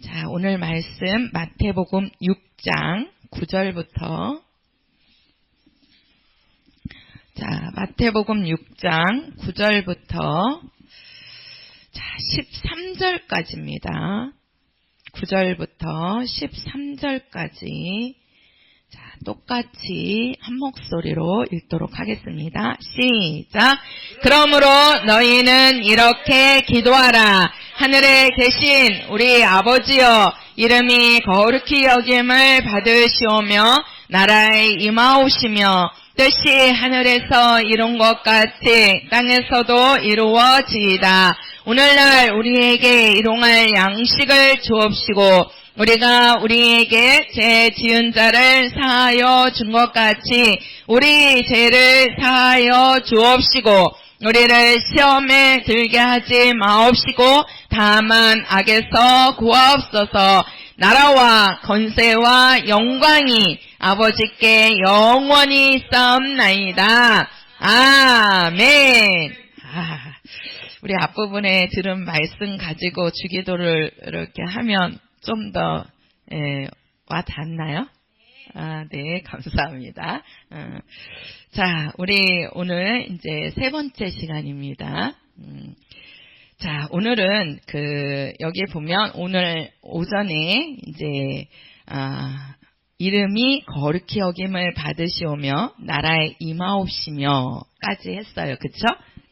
자, 오늘 말씀 마태복음 6장 9절부터 마태복음 6장 9절부터 13절까지입니다. 9절부터 13절까지 똑같이 한 목소리로 읽도록 하겠습니다. 시작! 그러므로 너희는 이렇게 기도하라. 하늘에 계신 우리 아버지여, 이름이 거룩히 여김을 받으시오며 나라에 임하오시며 뜻이 하늘에서 이룬 것 같이 땅에서도 이루어지이다. 오늘날 우리에게 일용할 양식을 주옵시고 우리가 우리에게 죄 지은 자를 사하여 준 것 같이 우리 죄를 사하여 주옵시고 우리를 시험에 들게 하지 마옵시고 다만 악에서 구하옵소서. 나라와 권세와 영광이 아버지께 영원히 있사옵나이다. 아멘. 우리 앞부분에 들은 말씀 가지고 주기도를 이렇게 하면 좀 더 와 닿나요? 네, 감사합니다. 자, 우리 오늘 이제 세 번째 시간입니다. 자, 오늘은 여기 보면 오늘 오전에 이제 이름이 거룩히 여김을 받으시오며 나라에 임하옵시며까지 했어요. 그쵸?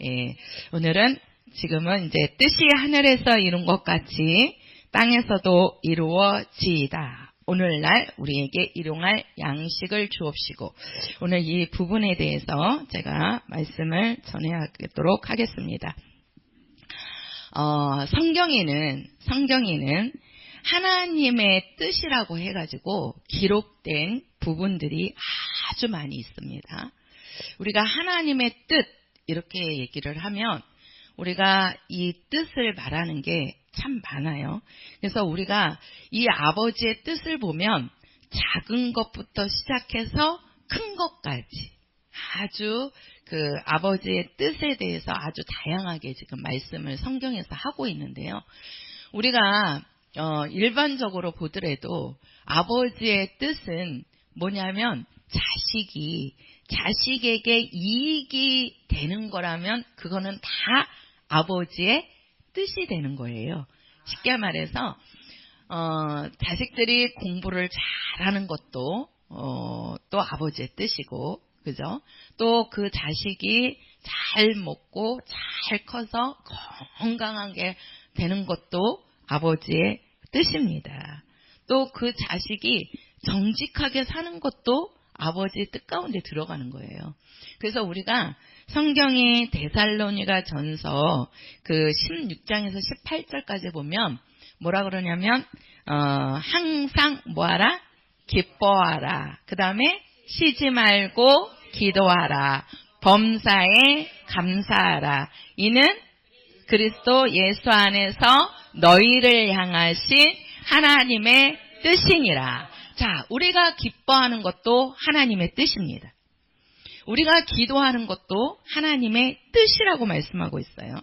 예. 오늘은 지금은 이제 뜻이 하늘에서 이룬 것 같이 땅에서도 이루어지이다. 오늘날 우리에게 일용할 양식을 주옵시고, 오늘 이 부분에 대해서 제가 말씀을 전해드리도록 하겠습니다. 성경에는 하나님의 뜻이라고 해가지고 기록된 부분들이 아주 많이 있습니다. 우리가 하나님의 뜻 이렇게 얘기를 하면 우리가 이 뜻을 말하는 게 참 많아요. 그래서 우리가 이 아버지의 뜻을 보면 작은 것부터 시작해서 큰 것까지 아주 아버지의 뜻에 대해서 아주 다양하게 지금 말씀을 성경에서 하고 있는데요. 우리가 일반적으로 보더라도 아버지의 뜻은 뭐냐면 자식에게 이익이 되는 거라면 그거는 다 아버지의 뜻이 되는 거예요. 쉽게 말해서 자식들이 공부를 잘하는 것도 또 아버지의 뜻이고, 그죠? 또 그 자식이 잘 먹고 잘 커서 건강하게 되는 것도 아버지의 뜻입니다. 또 그 자식이 정직하게 사는 것도 아버지의 뜻 가운데 들어가는 거예요. 그래서 우리가 성경의 데살로니가 전서 16장에서 18절까지 보면 뭐라 그러냐면 항상 뭐하라? 기뻐하라. 그 다음에 쉬지 말고 기도하라. 범사에 감사하라. 이는 그리스도 예수 안에서 너희를 향하신 하나님의 뜻이니라. 자, 우리가 기뻐하는 것도 하나님의 뜻입니다. 우리가 기도하는 것도 하나님의 뜻이라고 말씀하고 있어요.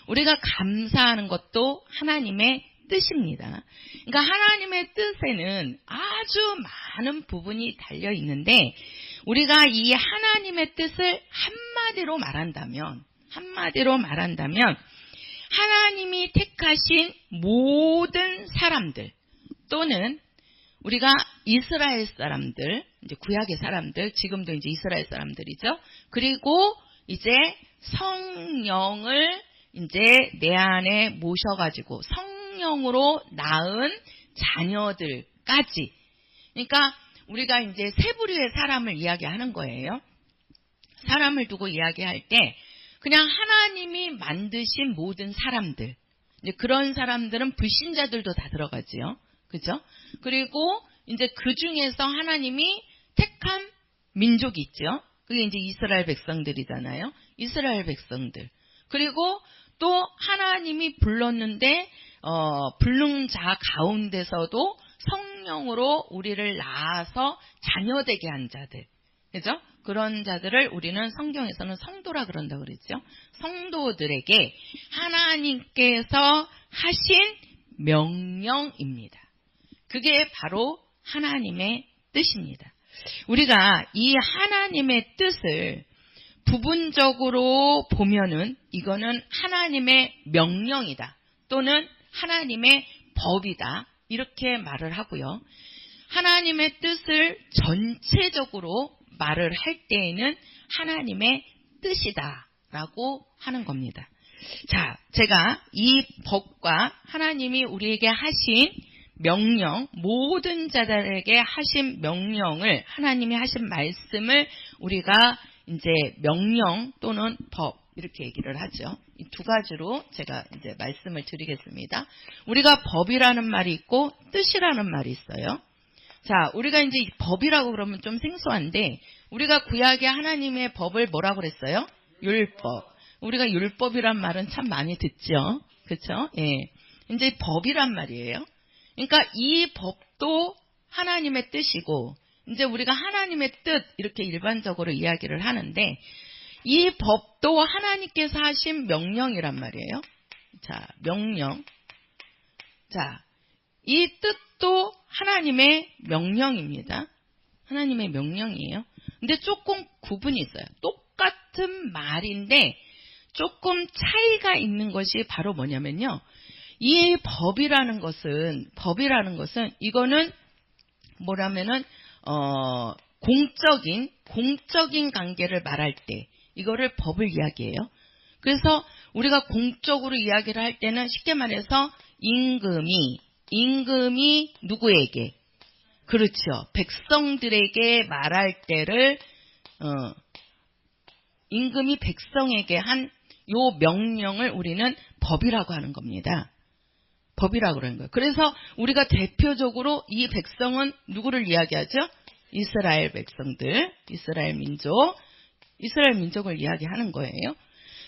우리가 감사하는 것도 하나님의 뜻입니다. 그러니까 하나님의 뜻에는 아주 많은 부분이 달려 있는데 우리가 이 하나님의 뜻을 한마디로 말한다면 하나님이 택하신 모든 사람들 또는 우리가 이스라엘 사람들, 이제 구약의 사람들, 지금도 이제 이스라엘 사람들이죠. 그리고 이제 성령을 이제 내 안에 모셔가지고 성령으로 낳은 자녀들까지. 그러니까 우리가 이제 세 부류의 사람을 이야기하는 거예요. 사람을 두고 이야기할 때 그냥 하나님이 만드신 모든 사람들. 이제 그런 사람들은 불신자들도 다 들어가지요. 그죠? 그리고 이제 그 중에서 하나님이 택한 민족이 있죠. 그게 이제 이스라엘 백성들이잖아요. 이스라엘 백성들. 그리고 또 하나님이 불렀는데 부른 자 가운데서도 성령으로 우리를 낳아서 자녀되게 한 자들. 그죠? 그런 자들을 우리는 성경에서는 성도라 그런다 그랬죠. 성도들에게 하나님께서 하신 명령입니다. 그게 바로 하나님의 뜻입니다. 우리가 이 하나님의 뜻을 부분적으로 보면은 이거는 하나님의 명령이다 또는 하나님의 법이다 이렇게 말을 하고요. 하나님의 뜻을 전체적으로 말을 할 때에는 하나님의 뜻이다 라고 하는 겁니다. 자, 제가 이 법과 하나님이 우리에게 하신 명령, 모든 자들에게 하신 명령을, 하나님이 하신 말씀을 우리가 이제 명령 또는 법, 이렇게 얘기를 하죠. 이 두 가지로 제가 이제 말씀을 드리겠습니다. 우리가 법이라는 말이 있고 뜻이라는 말이 있어요. 자, 우리가 이제 법이라고 그러면 좀 생소한데, 우리가 구약의 하나님의 법을 뭐라고 그랬어요? 율법. 우리가 율법이란 말은 참 많이 듣죠. 그렇죠? 예. 이제 법이란 말이에요. 그러니까 이 법도 하나님의 뜻이고, 이제 우리가 하나님의 뜻 이렇게 일반적으로 이야기를 하는데, 이 법도 하나님께서 하신 명령이란 말이에요. 자, 명령. 자, 이 뜻도 하나님의 명령입니다. 하나님의 명령이에요. 근데 조금 구분이 있어요. 똑같은 말인데 조금 차이가 있는 것이 바로 뭐냐면요. 이 법이라는 것은 이거는 뭐라면은 공적인 관계를 말할 때 이거를 법을 이야기해요. 그래서 우리가 공적으로 이야기를 할 때는 쉽게 말해서 임금이 누구에게? 그렇죠. 백성들에게 말할 때를 임금이 백성에게 한 요 명령을 우리는 법이라고 하는 겁니다. 법이라고 그러는 거예요. 그래서 우리가 대표적으로 이 백성은 누구를 이야기하죠? 이스라엘 백성들, 이스라엘 민족을 이야기하는 거예요.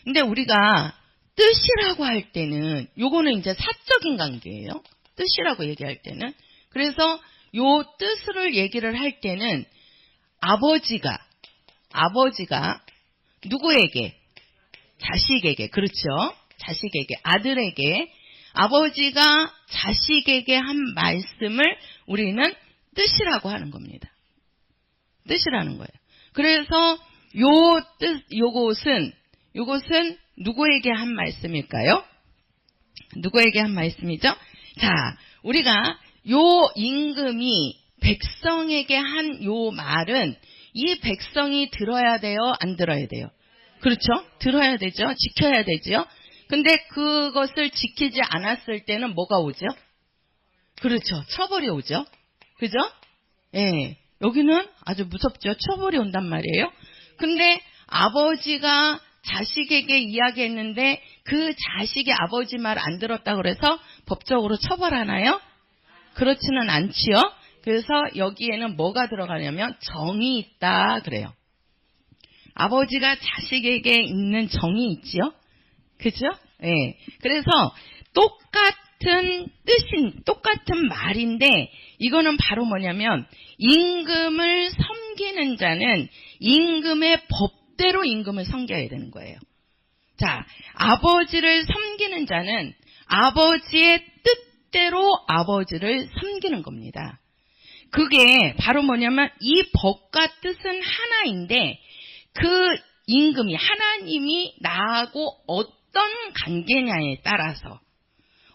근데 우리가 뜻이라고 할 때는 요거는 이제 사적인 관계예요. 뜻이라고 얘기할 때는. 그래서 요 뜻을 얘기를 할 때는 아버지가 누구에게? 자식에게. 그렇죠. 자식에게, 아들에게 아버지가 자식에게 한 말씀을 우리는 뜻이라고 하는 겁니다. 뜻이라는 거예요. 그래서 요것은 누구에게 한 말씀일까요? 누구에게 한 말씀이죠? 자, 우리가 요 임금이 백성에게 한 요 말은 이 백성이 들어야 돼요? 안 들어야 돼요? 그렇죠? 들어야 되죠? 지켜야 되죠? 근데 그것을 지키지 않았을 때는 뭐가 오죠? 그렇죠. 처벌이 오죠. 그죠? 예. 여기는 아주 무섭죠. 처벌이 온단 말이에요. 근데 아버지가 자식에게 이야기했는데 그 자식이 아버지 말 안 들었다고 그래서 법적으로 처벌하나요? 그렇지는 않지요. 그래서 여기에는 뭐가 들어가냐면 정이 있다 그래요. 아버지가 자식에게 있는 정이 있지요. 그죠? 예. 그래서 똑같은 말인데 이거는 바로 뭐냐면 임금을 섬기는 자는 임금의 법대로 임금을 섬겨야 되는 거예요. 자, 아버지를 섬기는 자는 아버지의 뜻대로 아버지를 섬기는 겁니다. 그게 바로 뭐냐면 이 법과 뜻은 하나인데 그 임금이 하나님이 나하고 어떤 관계냐에 따라서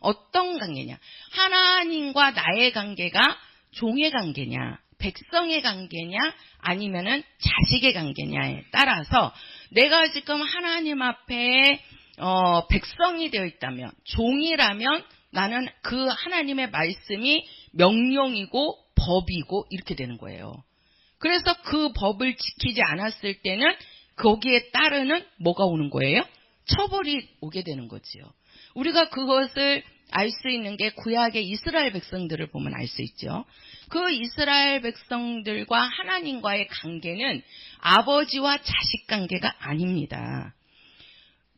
어떤 관계냐 하나님과 나의 관계가 종의 관계냐 백성의 관계냐 아니면은 자식의 관계냐에 따라서 내가 지금 하나님 앞에 백성이 되어 있다면 종이라면 나는 그 하나님의 말씀이 명령이고 법이고 이렇게 되는 거예요. 그래서 그 법을 지키지 않았을 때는 거기에 따르는 뭐가 오는 거예요? 처벌이 오게 되는 거지요. 우리가 그것을 알 수 있는 게 구약의 이스라엘 백성들을 보면 알 수 있죠. 그 이스라엘 백성들과 하나님과의 관계는 아버지와 자식 관계가 아닙니다.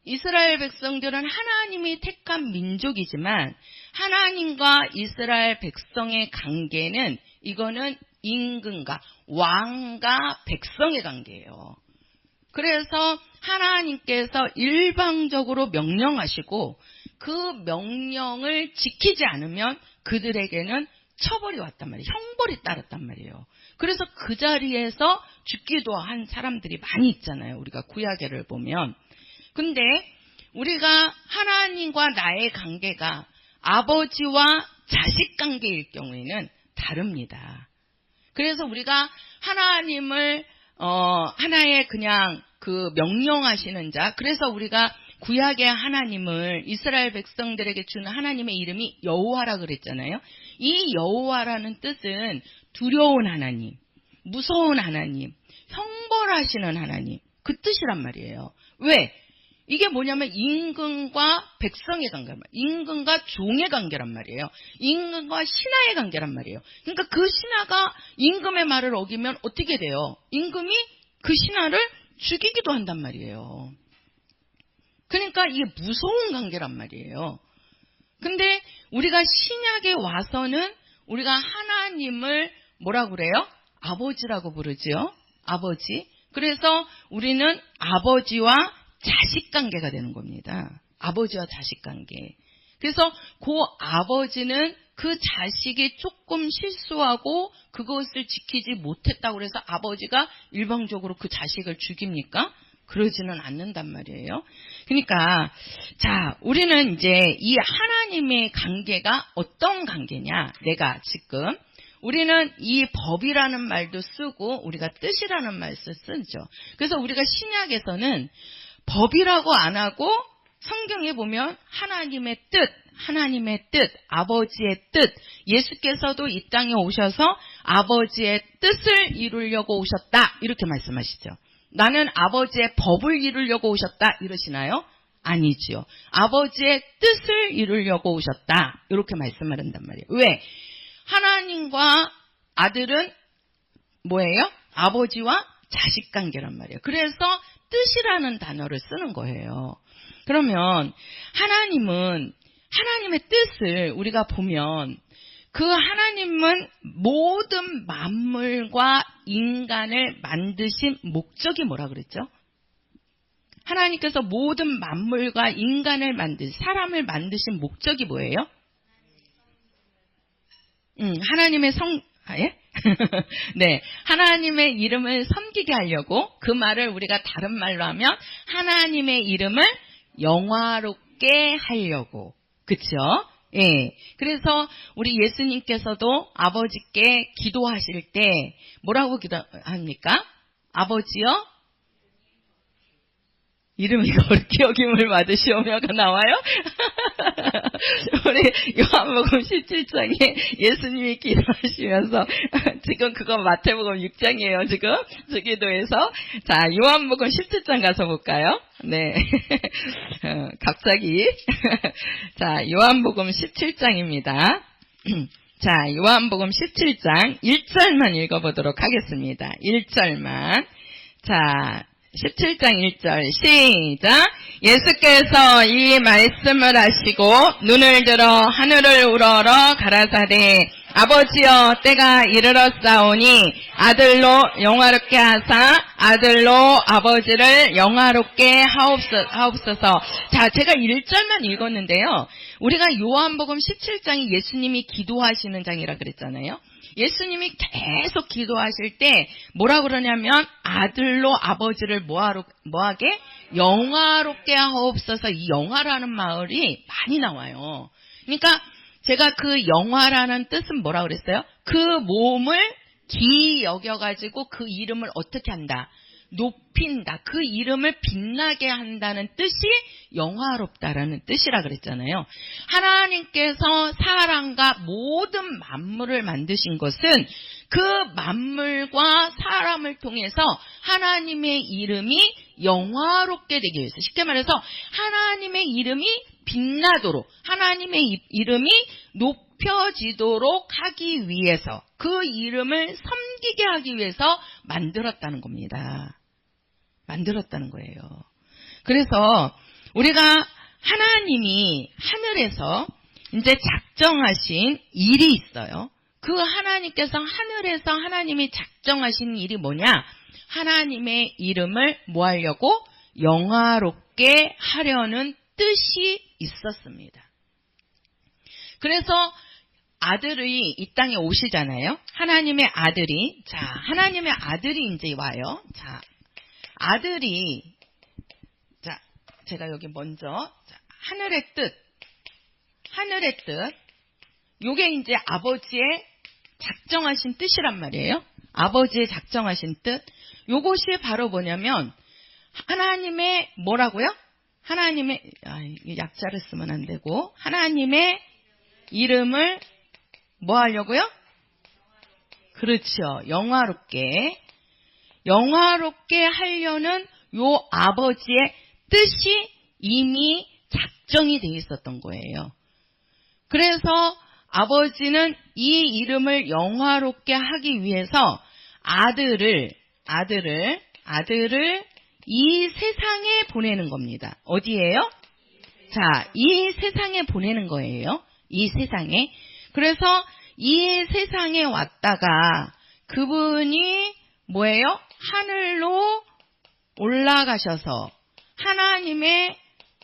이스라엘 백성들은 하나님이 택한 민족이지만 하나님과 이스라엘 백성의 관계는 이거는 임금과 왕과 백성의 관계예요. 그래서 하나님께서 일방적으로 명령하시고 그 명령을 지키지 않으면 그들에게는 처벌이 왔단 말이에요. 형벌이 따랐단 말이에요. 그래서 그 자리에서 죽기도 한 사람들이 많이 있잖아요. 우리가 구약에를 보면. 근데 우리가 하나님과 나의 관계가 아버지와 자식 관계일 경우에는 다릅니다. 그래서 우리가 하나님을 하나의 그냥 그 명령하시는 자, 그래서 우리가 구약의 하나님을 이스라엘 백성들에게 주는 하나님의 이름이 여호와라 그랬잖아요. 이 여호와라는 뜻은 두려운 하나님, 무서운 하나님, 형벌하시는 하나님, 그 뜻이란 말이에요. 왜? 이게 뭐냐면 임금과 백성의 관계란 말이에요. 임금과 종의 관계란 말이에요. 임금과 신하의 관계란 말이에요. 그러니까 그 신하가 임금의 말을 어기면 어떻게 돼요? 임금이 그 신하를 죽이기도 한단 말이에요. 그러니까 이게 무서운 관계란 말이에요. 근데 우리가 신약에 와서는 우리가 하나님을 뭐라고 그래요? 아버지라고 부르지요. 아버지. 그래서 우리는 아버지와 자식 관계가 되는 겁니다. 아버지와 자식 관계. 그래서 그 아버지는 그 자식이 조금 실수하고 그것을 지키지 못했다고 해서 아버지가 일방적으로 그 자식을 죽입니까? 그러지는 않는단 말이에요. 그러니까 자, 우리는 이제 이 하나님의 관계가 어떤 관계냐? 내가 지금 우리는 이 법이라는 말도 쓰고 우리가 뜻이라는 말도 쓰죠. 그래서 우리가 신약에서는 법이라고 안 하고 성경에 보면 하나님의 뜻, 아버지의 뜻, 예수께서도 이 땅에 오셔서 아버지의 뜻을 이루려고 오셨다 이렇게 말씀하시죠. 나는 아버지의 법을 이루려고 오셨다 이러시나요? 아니지요. 아버지의 뜻을 이루려고 오셨다 이렇게 말씀을 한단 말이에요. 왜? 하나님과 아들은 뭐예요? 아버지와 자식 관계란 말이에요. 그래서 뜻이라는 단어를 쓰는 거예요. 그러면 하나님은 하나님의 뜻을 우리가 보면 그 하나님은 모든 만물과 인간을 만드신 목적이 뭐라 그랬죠? 하나님께서 모든 만물과 인간을 사람을 만드신 목적이 뭐예요? 하나님의 예? 네, 하나님의 이름을 섬기게 하려고, 그 말을 우리가 다른 말로 하면 하나님의 이름을 영화롭게 하려고, 그쵸? 예. 그래서 우리 예수님께서도 아버지께 기도하실 때 뭐라고 기도합니까? 아버지여, 이름이 거룩히 여김을 받으시오며가 나와요? 우리 요한복음 17장에 예수님이 기도하시면서 지금 그거 마태복음 6장이에요. 지금 주기도에서. 자, 요한복음 17장 가서 볼까요? 네. 갑자기. 자, 요한복음 17장입니다. 자, 요한복음 17장 1절만 읽어보도록 하겠습니다. 1절만. 자, 17장 1절 시작. 예수께서 이 말씀을 하시고 눈을 들어 하늘을 우러러 가라사대 아버지여 때가 이르렀사오니 아들로 영화롭게 하사 아들로 아버지를 영화롭게 하옵소서. 자, 제가 1절만 읽었는데요. 우리가 요한복음 17장이 예수님이 기도하시는 장이라 그랬잖아요. 예수님이 계속 기도하실 때 뭐라 그러냐면 아들로 아버지를 뭐하게? 영화롭게 하옵소서. 이 영화라는 말이 많이 나와요. 그러니까 제가 그 영화라는 뜻은 뭐라 그랬어요? 그 몸을 기이 여겨가지고 그 이름을 어떻게 한다? 높인다. 그 이름을 빛나게 한다는 뜻이 영화롭다라는 뜻이라 그랬잖아요. 하나님께서 사람과 모든 만물을 만드신 것은 그 만물과 사람을 통해서 하나님의 이름이 영화롭게 되기 위해서, 쉽게 말해서 하나님의 이름이 빛나도록, 하나님의 이름이 높여지도록 하기 위해서, 그 이름을 섬기게 하기 위해서 만들었다는 겁니다. 만들었다는 거예요. 그래서 우리가 하나님이 하늘에서 이제 작정하신 일이 있어요. 그 하나님께서 하늘에서 하나님이 작정하신 일이 뭐냐? 하나님의 이름을 뭐 하려고? 영화롭게 하려는 뜻이 있었습니다. 그래서 아들이 이 땅에 오시잖아요. 하나님의 아들이, 자, 하나님의 아들이 이제 와요. 자, 아들이, 자, 제가 여기 먼저, 자, 하늘의 뜻, 요게 이제 아버지의 작정하신 뜻이란 말이에요. 아버지의 작정하신 뜻. 요것이 바로 뭐냐면, 하나님의, 뭐라고요? 하나님의, 약자를 쓰면 안 되고, 하나님의 이름을 뭐 하려고요? 그렇죠. 영화롭게 하려는 요 아버지의 뜻이 이미 작정이 돼 있었던 거예요. 그래서 아버지는 이 이름을 영화롭게 하기 위해서 아들을 이 세상에 보내는 겁니다. 어디예요? 자, 이 세상에 보내는 거예요. 이 세상에. 그래서 이 세상에 왔다가 그분이 뭐예요? 하늘로 올라가셔서 하나님의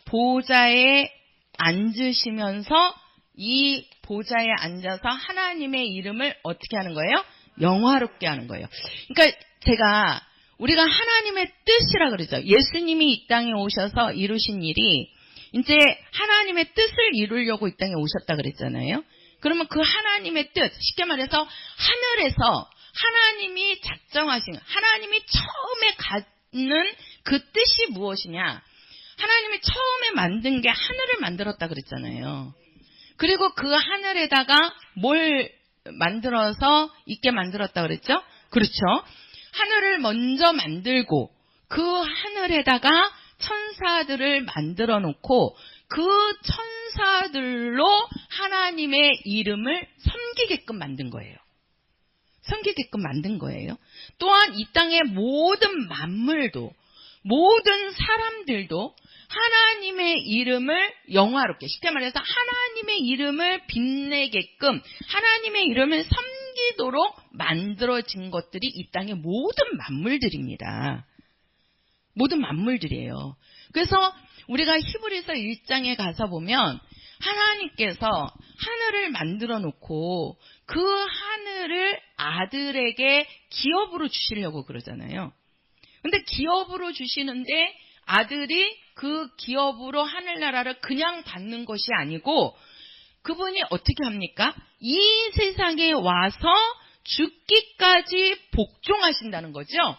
보좌에 앉으시면서 이 보좌에 앉아서 하나님의 이름을 어떻게 하는 거예요? 영화롭게 하는 거예요. 그러니까 우리가 하나님의 뜻이라 그러죠. 예수님이 이 땅에 오셔서 이루신 일이 이제 하나님의 뜻을 이루려고 이 땅에 오셨다 그랬잖아요. 그러면 그 하나님의 뜻, 쉽게 말해서 하늘에서 하나님이 작정하신, 하나님이 처음에 갖는 그 뜻이 무엇이냐? 하나님이 처음에 만든 게 하늘을 만들었다 그랬잖아요. 그리고 그 하늘에다가 뭘 만들어서 있게 만들었다 그랬죠? 그렇죠. 하늘을 먼저 만들고 그 하늘에다가 천사들을 만들어 놓고 그 천사들로 하나님의 이름을 섬기게끔 만든 거예요. 또한 이 땅의 모든 만물도, 모든 사람들도 하나님의 이름을 영화롭게, 쉽게 말해서 하나님의 이름을 빛내게끔 하나님의 이름을 섬기도록 만들어진 것들이 이 땅의 모든 만물들입니다. 모든 만물들이에요. 그래서 우리가 히브리서 1장에 가서 보면 하나님께서 하늘을 만들어 놓고 그 하늘을 아들에게 기업으로 주시려고 그러잖아요. 근데 기업으로 주시는데 아들이 그 기업으로 하늘나라를 그냥 받는 것이 아니고 그분이 어떻게 합니까? 이 세상에 와서 죽기까지 복종하신다는 거죠.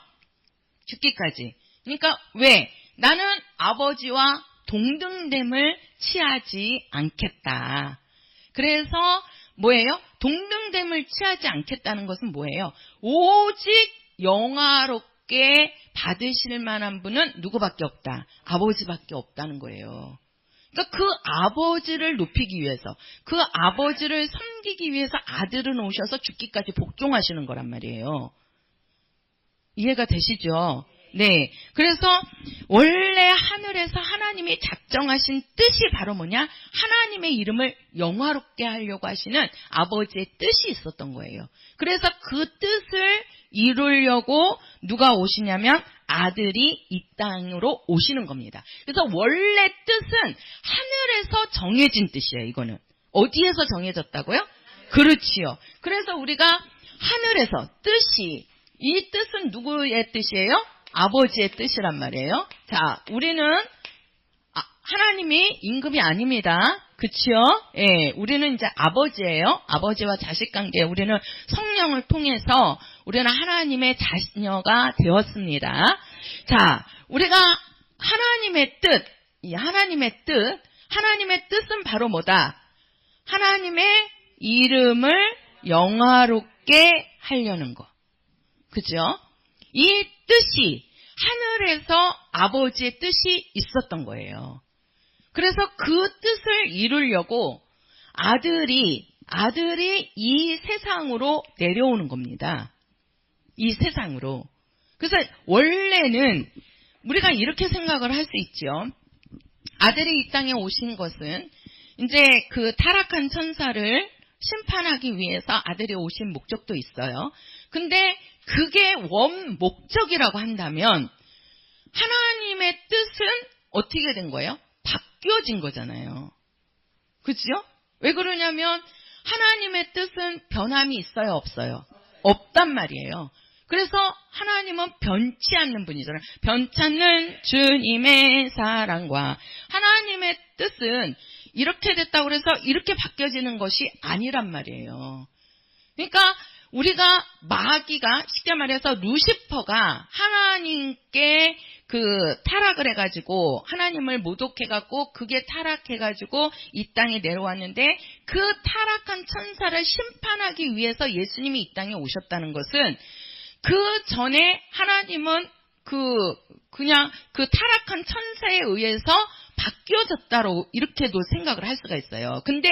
죽기까지. 그러니까 왜? 나는 아버지와 동등됨을 취하지 않겠다. 그래서 뭐예요? 동등됨을 취하지 않겠다는 것은 뭐예요? 오직 영화롭게 받으실 만한 분은 누구밖에 없다. 아버지밖에 없다는 거예요. 그러니까 그 아버지를 높이기 위해서, 그 아버지를 섬기기 위해서 아들은 오셔서 죽기까지 복종하시는 거란 말이에요. 이해가 되시죠? 네. 그래서 원래 하늘에서 하나님이 작정하신 뜻이 바로 뭐냐? 하나님의 이름을 영화롭게 하려고 하시는 아버지의 뜻이 있었던 거예요. 그래서 그 뜻을 이루려고 누가 오시냐면 아들이 이 땅으로 오시는 겁니다. 그래서 원래 뜻은 하늘에서 정해진 뜻이에요. 이거는. 어디에서 정해졌다고요? 그렇지요. 그래서 우리가 하늘에서 뜻이, 이 뜻은 누구의 뜻이에요? 아버지의 뜻이란 말이에요. 자, 우리는 하나님이 임금이 아닙니다. 그치요? 예, 우리는 이제 아버지예요. 아버지와 자식 관계. 우리는 성령을 통해서 우리는 하나님의 자녀가 되었습니다. 자, 우리가 하나님의 뜻, 이 하나님의 뜻은 바로 뭐다? 하나님의 이름을 영화롭게 하려는 거. 그죠? 이 뜻이 하늘에서 아버지의 뜻이 있었던 거예요. 그래서 그 뜻을 이루려고 아들이 이 세상으로 내려오는 겁니다. 이 세상으로. 그래서 원래는 우리가 이렇게 생각을 할 수 있죠. 아들이 이 땅에 오신 것은 이제 그 타락한 천사를 심판하기 위해서 아들이 오신 목적도 있어요. 근데 그게 원 목적이라고 한다면 하나님의 뜻은 어떻게 된 거예요? 바뀌어진 거잖아요. 그죠? 왜 그러냐면 하나님의 뜻은 변함이 있어요, 없어요? 없단 말이에요. 그래서 하나님은 변치 않는 분이잖아요. 변치 않는 주님의 사랑과 하나님의 뜻은 이렇게 됐다고 해서 이렇게 바뀌어지는 것이 아니란 말이에요. 그러니까 우리가 마귀가 쉽게 말해서 루시퍼가 하나님께 타락을 해가지고 하나님을 모독해갖고 그게 타락해가지고 이 땅에 내려왔는데 그 타락한 천사를 심판하기 위해서 예수님이 이 땅에 오셨다는 것은 그 전에 하나님은 그냥 타락한 천사에 의해서 바뀌어졌다로 이렇게도 생각을 할 수가 있어요. 근데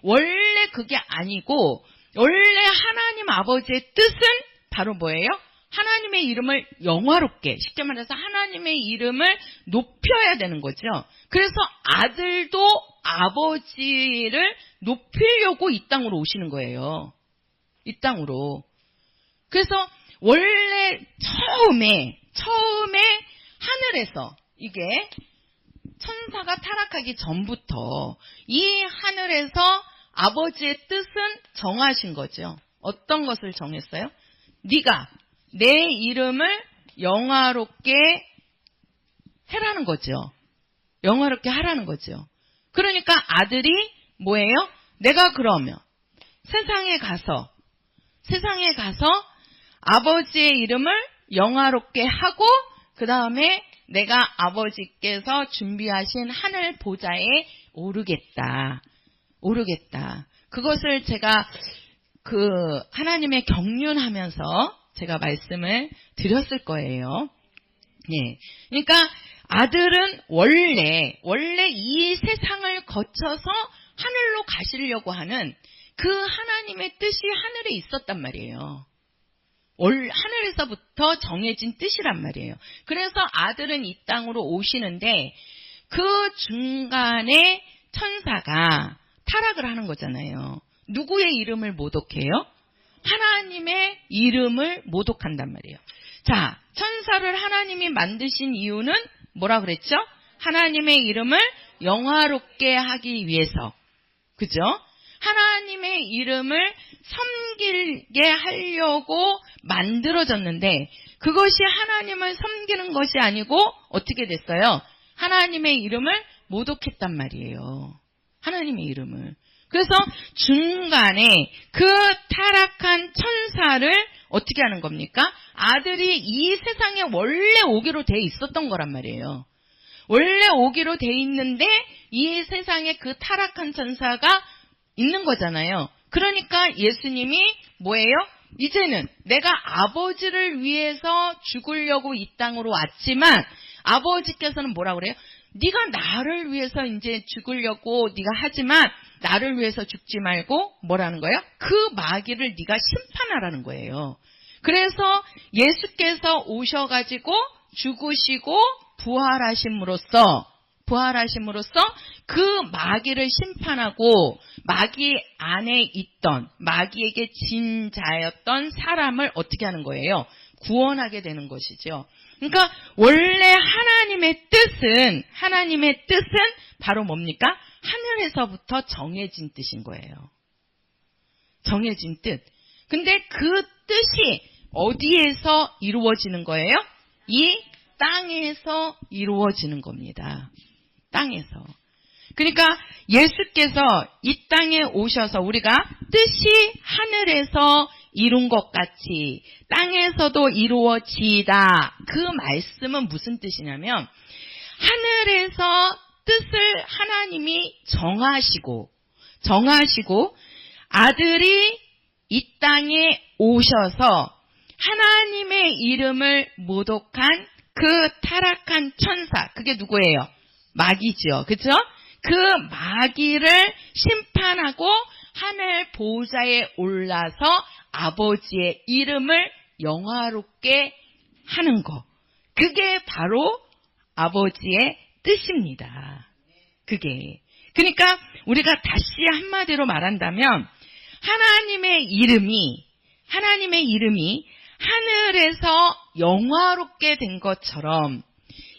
원래 그게 아니고 원래 하나님 아버지의 뜻은 바로 뭐예요? 하나님의 이름을 영화롭게, 쉽게 말해서 하나님의 이름을 높여야 되는 거죠. 그래서 아들도 아버지를 높이려고 이 땅으로 오시는 거예요. 이 땅으로. 그래서 원래 처음에 하늘에서 이게 천사가 타락하기 전부터 이 하늘에서 아버지의 뜻은 정하신 거죠. 어떤 것을 정했어요? 네가 내 이름을 영화롭게 해라는 거죠. 영화롭게 하라는 거죠. 그러니까 아들이 뭐예요? 내가 그러면 세상에 가서 아버지의 이름을 영화롭게 하고 그 다음에 내가 아버지께서 준비하신 하늘 보좌에 오르겠다. 그것을 제가 하나님의 경륜하면서 제가 말씀을 드렸을 거예요. 예. 그러니까 아들은 원래 이 세상을 거쳐서 하늘로 가시려고 하는 그 하나님의 뜻이 하늘에 있었단 말이에요. 하늘에서부터 정해진 뜻이란 말이에요. 그래서 아들은 이 땅으로 오시는데 그 중간에 천사가 타락을 하는 거잖아요. 누구의 이름을 모독해요? 하나님의 이름을 모독한단 말이에요. 자, 천사를 하나님이 만드신 이유는 뭐라 그랬죠? 하나님의 이름을 영화롭게 하기 위해서. 그죠? 하나님의 이름을 섬기게 하려고 만들어졌는데 그것이 하나님을 섬기는 것이 아니고 어떻게 됐어요? 하나님의 이름을 모독했단 말이에요. 하나님의 이름을. 그래서 중간에 그 타락한 천사를 어떻게 하는 겁니까? 아들이 이 세상에 원래 오기로 돼 있었던 거란 말이에요. 원래 오기로 돼 있는데 이 세상에 그 타락한 천사가 있는 거잖아요. 그러니까 예수님이 뭐예요? 이제는 내가 아버지를 위해서 죽으려고 이 땅으로 왔지만 아버지께서는 뭐라 그래요? 네가 나를 위해서 이제 죽으려고 네가 하지만 나를 위해서 죽지 말고 뭐라는 거예요? 그 마귀를 네가 심판하라는 거예요. 그래서 예수께서 오셔가지고 죽으시고 부활하심으로써 그 마귀를 심판하고 마귀 안에 있던 마귀에게 진 자였던 사람을 어떻게 하는 거예요? 구원하게 되는 것이죠. 그러니까 원래 하나님의 뜻은 바로 뭡니까? 하늘에서부터 정해진 뜻인 거예요. 정해진 뜻. 근데 그 뜻이 어디에서 이루어지는 거예요? 이 땅에서 이루어지는 겁니다. 땅에서. 그러니까 예수께서 이 땅에 오셔서 우리가 뜻이 하늘에서 이룬 것 같이 땅에서도 이루어지다. 그 말씀은 무슨 뜻이냐면 하늘에서 뜻을 하나님이 정하시고 아들이 이 땅에 오셔서 하나님의 이름을 모독한 그 타락한 천사, 그게 누구예요? 마귀죠. 그죠? 그 마귀를 심판하고 하늘 보좌에 올라서 아버지의 이름을 영화롭게 하는 거. 그게 바로 아버지의 뜻입니다. 그게. 그러니까 우리가 다시 한마디로 말한다면 하나님의 이름이 하늘에서 영화롭게 된 것처럼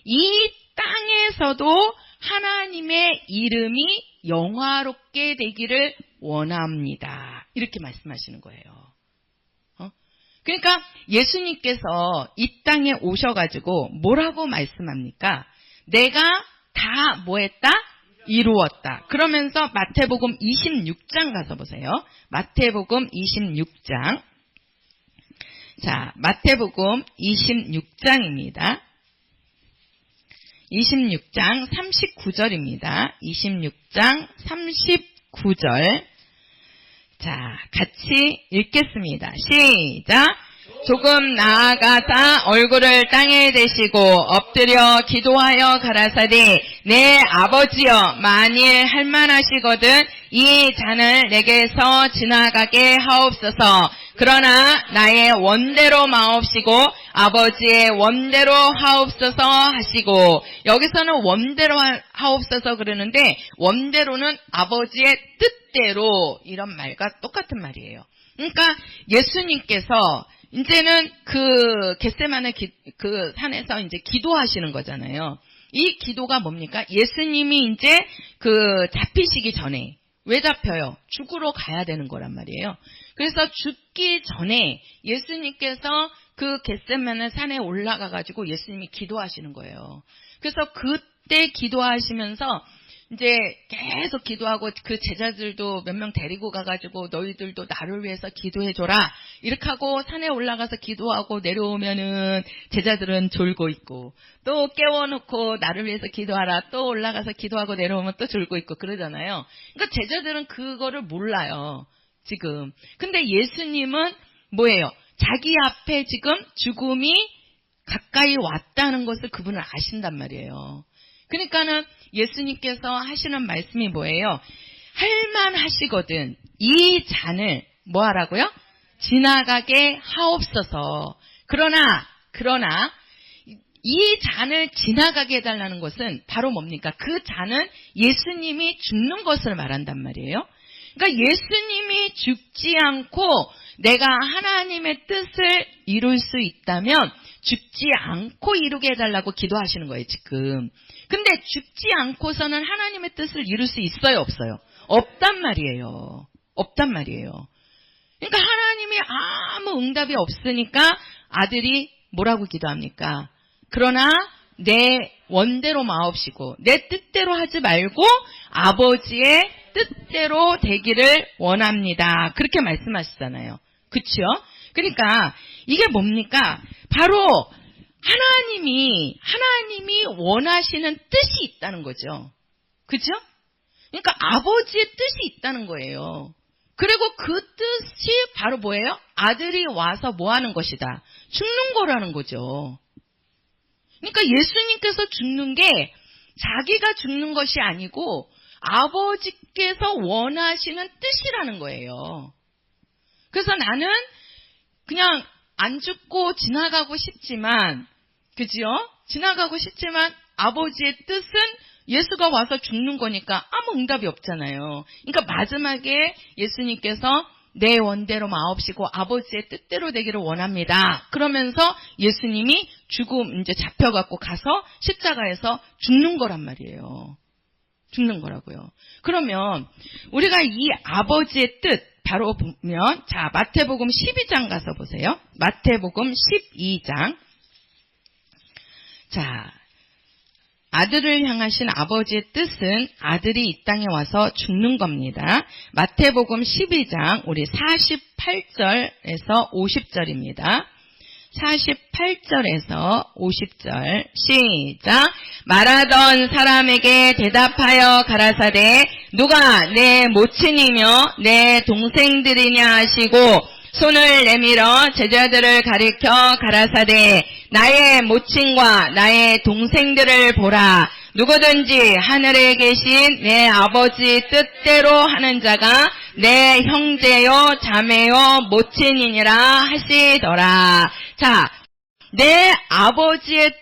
이 땅에서도 하나님의 이름이 영화롭게 되기를 원합니다. 이렇게 말씀하시는 거예요. 그러니까 예수님께서 이 땅에 오셔가지고 뭐라고 말씀합니까? 내가 다 뭐했다? 이루었다. 그러면서 마태복음 26장 가서 보세요. 마태복음 26장. 자, 마태복음 26장입니다. 26장 39절입니다. 26장 39절. 자, 같이 읽겠습니다. 시작! 조금 나아가사 얼굴을 땅에 대시고 엎드려 기도하여 가라사대 내 아버지여 만일 할만하시거든 이 잔을 내게서 지나가게 하옵소서. 그러나 나의 원대로 마옵시고 아버지의 원대로 하옵소서 하시고, 여기서는 원대로 하옵소서 그러는데 원대로는 아버지의 뜻대로 이런 말과 똑같은 말이에요. 그러니까 예수님께서 이제는 그 겟세마네 그 산에서 이제 기도하시는 거잖아요. 이 기도가 뭡니까? 예수님이 이제 그 잡히시기 전에, 왜 잡혀요? 죽으러 가야 되는 거란 말이에요. 그래서 죽기 전에 예수님께서 그 겟세마네 산에 올라가 가지고 예수님이 기도하시는 거예요. 그래서 그때 기도하시면서 이제 계속 기도하고 그 제자들도 몇 명 데리고 가가지고 너희들도 나를 위해서 기도해줘라 이렇게 하고 산에 올라가서 기도하고 내려오면은 제자들은 졸고 있고, 또 깨워놓고 나를 위해서 기도하라 또 올라가서 기도하고 내려오면 또 졸고 있고 그러잖아요. 그러니까 제자들은 그거를 몰라요 지금. 근데 예수님은 뭐예요? 자기 앞에 지금 죽음이 가까이 왔다는 것을 그분은 아신단 말이에요. 그러니까는 예수님께서 하시는 말씀이 뭐예요? 할만하시거든 이 잔을 뭐 하라고요? 지나가게 하옵소서. 그러나 이 잔을 지나가게 해달라는 것은 바로 뭡니까? 그 잔은 예수님이 죽는 것을 말한단 말이에요. 그러니까 예수님이 죽지 않고 내가 하나님의 뜻을 이룰 수 있다면 죽지 않고 이루게 해달라고 기도하시는 거예요 지금. 근데 죽지 않고서는 하나님의 뜻을 이룰 수 있어요 없어요? 없단 말이에요. 없단 말이에요. 그러니까 하나님이 아무 응답이 없으니까 아들이 뭐라고 기도합니까? 그러나 내 원대로 마옵시고 내 뜻대로 하지 말고 아버지의 뜻대로 되기를 원합니다. 그렇게 말씀하시잖아요. 그렇죠? 그러니까 이게 뭡니까? 바로 하나님이 원하시는 뜻이 있다는 거죠. 그죠? 그러니까 아버지의 뜻이 있다는 거예요. 그리고 그 뜻이 바로 뭐예요? 아들이 와서 뭐 하는 것이다? 죽는 거라는 거죠. 그러니까 예수님께서 죽는 게 자기가 죽는 것이 아니고 아버지께서 원하시는 뜻이라는 거예요. 그래서 나는 그냥 안 죽고 지나가고 싶지만, 그죠? 지나가고 싶지만 아버지의 뜻은 예수가 와서 죽는 거니까 아무 응답이 없잖아요. 그러니까 마지막에 예수님께서 내 원대로 마옵시고 아버지의 뜻대로 되기를 원합니다. 그러면서 예수님이 이제 잡혀갖고 가서 십자가에서 죽는 거란 말이에요. 죽는 거라고요. 그러면 우리가 이 아버지의 뜻 바로 보면, 자, 마태복음 12장 가서 보세요. 마태복음 12장. 자, 아들을 향하신 아버지의 뜻은 아들이 이 땅에 와서 죽는 겁니다. 마태복음 12장 우리 48절에서 50절입니다. 48절에서 50절 시작. 말하던 사람에게 대답하여 가라사대 누가 내 모친이며 내 동생들이냐 하시고 손을 내밀어 제자들을 가리켜 가라사대 나의 모친과 나의 동생들을 보라. 누구든지 하늘에 계신 내 아버지 뜻대로 하는 자가 내 형제요 자매요 모친이니라 하시더라. 자, 내 아버지의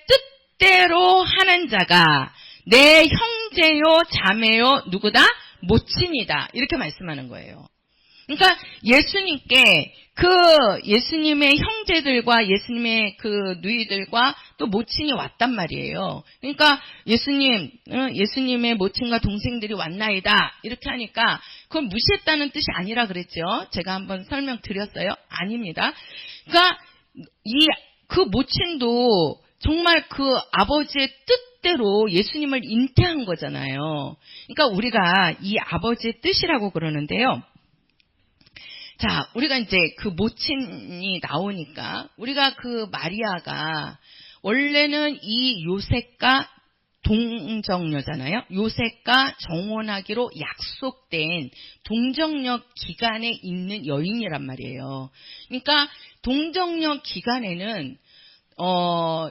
뜻대로 하는 자가 내 형제요 자매요 누구다? 모친이다. 이렇게 말씀하는 거예요. 그러니까 예수님께 예수님의 형제들과 예수님의 누이들과 또 모친이 왔단 말이에요. 그러니까 예수님의 모친과 동생들이 왔나이다. 이렇게 하니까 그건 무시했다는 뜻이 아니라 그랬죠. 제가 한번 설명드렸어요. 아닙니다. 그러니까 그 모친도 정말 그 아버지의 뜻대로 예수님을 잉태한 거잖아요. 그러니까 우리가 이 아버지의 뜻이라고 그러는데요. 자, 우리가 이제 그 모친이 나오니까 우리가 마리아가 원래는 이 요셉과 동정녀잖아요. 요셉과 정혼하기로 약속된 동정녀 기간에 있는 여인이란 말이에요. 그러니까 동정녀 기간에는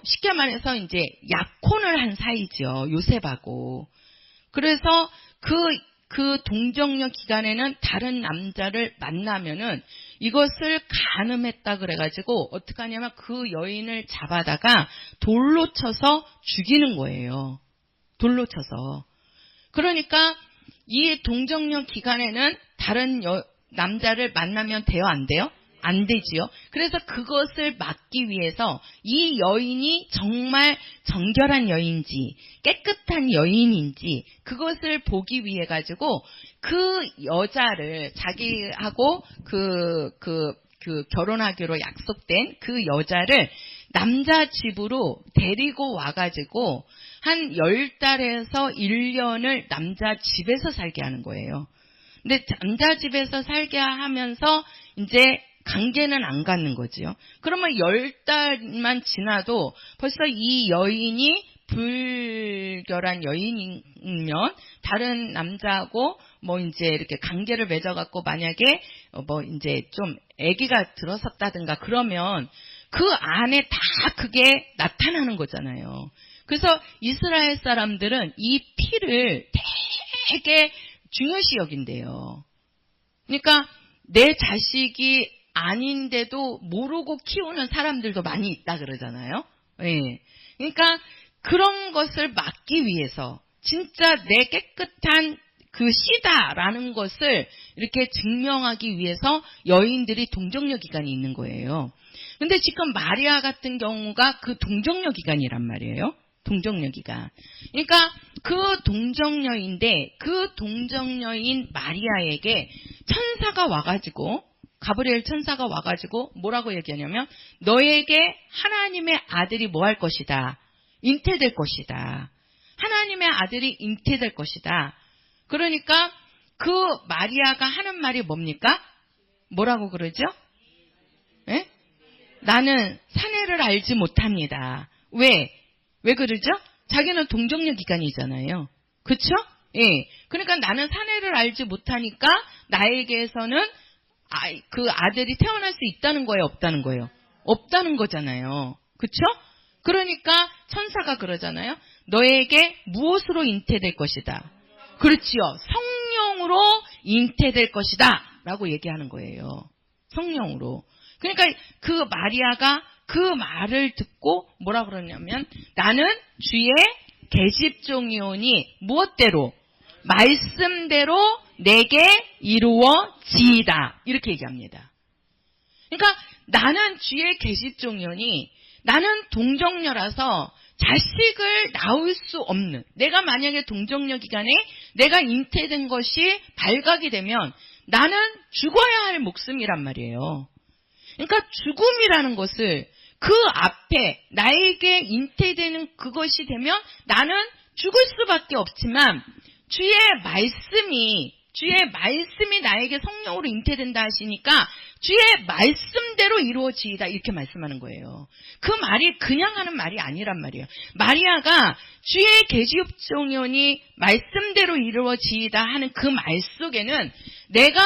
쉽게 말해서 이제 약혼을 한 사이죠. 요셉하고. 그래서 그 동정녀 기간에는 다른 남자를 만나면은 이것을 간음했다 그래가지고 어떻게 하냐면 그 여인을 잡아다가 돌로 쳐서 죽이는 거예요. 돌로 쳐서. 그러니까 이 동정녀 기간에는 다른 남자를 만나면 돼요? 안 돼요? 안 되지요. 그래서 그것을 막기 위해서 이 여인이 정말 정결한 여인인지 깨끗한 여인인지 그것을 보기 위해 가지고 그 여자를 자기하고 결혼하기로 약속된 그 여자를 남자 집으로 데리고 와가지고 한 10달에서 1년을 남자 집에서 살게 하는 거예요. 근데 남자 집에서 살게 하면서 이제 관계는 안 갖는 거지요. 그러면 10달만 지나도 벌써 이 여인이 불결한 여인이면 다른 남자하고 이제 이렇게 관계를 맺어갖고 만약에 이제 좀 아기가 들어섰다든가 그러면 그 안에 다 그게 나타나는 거잖아요. 그래서 이스라엘 사람들은 이 피를 되게 중요시 여긴대요. 그러니까 내 자식이 아닌데도 모르고 키우는 사람들도 많이 있다 그러잖아요. 예. 그러니까 그런 것을 막기 위해서 진짜 내 깨끗한 그 씨다라는 것을 이렇게 증명하기 위해서 여인들이 동정녀 기간이 있는 거예요. 근데 지금 마리아 같은 경우가 그 동정녀 기간이란 말이에요. 동정녀 기간. 그러니까 그 동정녀인데 그 동정녀인 마리아에게 천사가 와가지고 가브리엘 천사가 와가지고 뭐라고 얘기하냐면 너에게 하나님의 아들이 뭐 할 것이다. 잉태될 것이다. 하나님의 아들이 잉태될 것이다. 그러니까 그 마리아가 하는 말이 뭡니까? 뭐라고 그러죠? 예? 나는 사내를 알지 못합니다. 왜 그러죠? 자기는 동정녀 기간이잖아요. 그쵸? 예. 그러니까 나는 사내를 알지 못하니까 나에게서는 그 아들이 태어날 수 있다는 거예요? 없다는 거예요? 없다는 거잖아요. 그쵸? 그러니까 천사가 그러잖아요. 너에게 무엇으로 잉태될 것이다. 그렇지요. 성령으로 잉태될 것이다. 라고 얘기하는 거예요. 성령으로. 그러니까 그 마리아가 그 말을 듣고 뭐라 그러냐면 나는 주의 계집종이오니 무엇대로? 말씀대로 내게 이루어지이다. 이렇게 얘기합니다. 그러니까 나는 주의 계집종이오니 나는 동정녀라서 자식을 낳을 수 없는 내가 만약에 동정녀 기간에 내가 잉태된 것이 발각이 되면 나는 죽어야 할 목숨이란 말이에요. 그러니까 죽음이라는 것을 그 앞에 나에게 잉태되는 그것이 되면 나는 죽을 수밖에 없지만 주의 말씀이 나에게 성령으로 잉태된다 하시니까 주의 말씀대로 이루어지이다 이렇게 말씀하는 거예요. 그 말이 그냥 하는 말이 아니란 말이에요. 마리아가 주의 계집종이오니 말씀대로 이루어지이다 하는 그 말 속에는 내가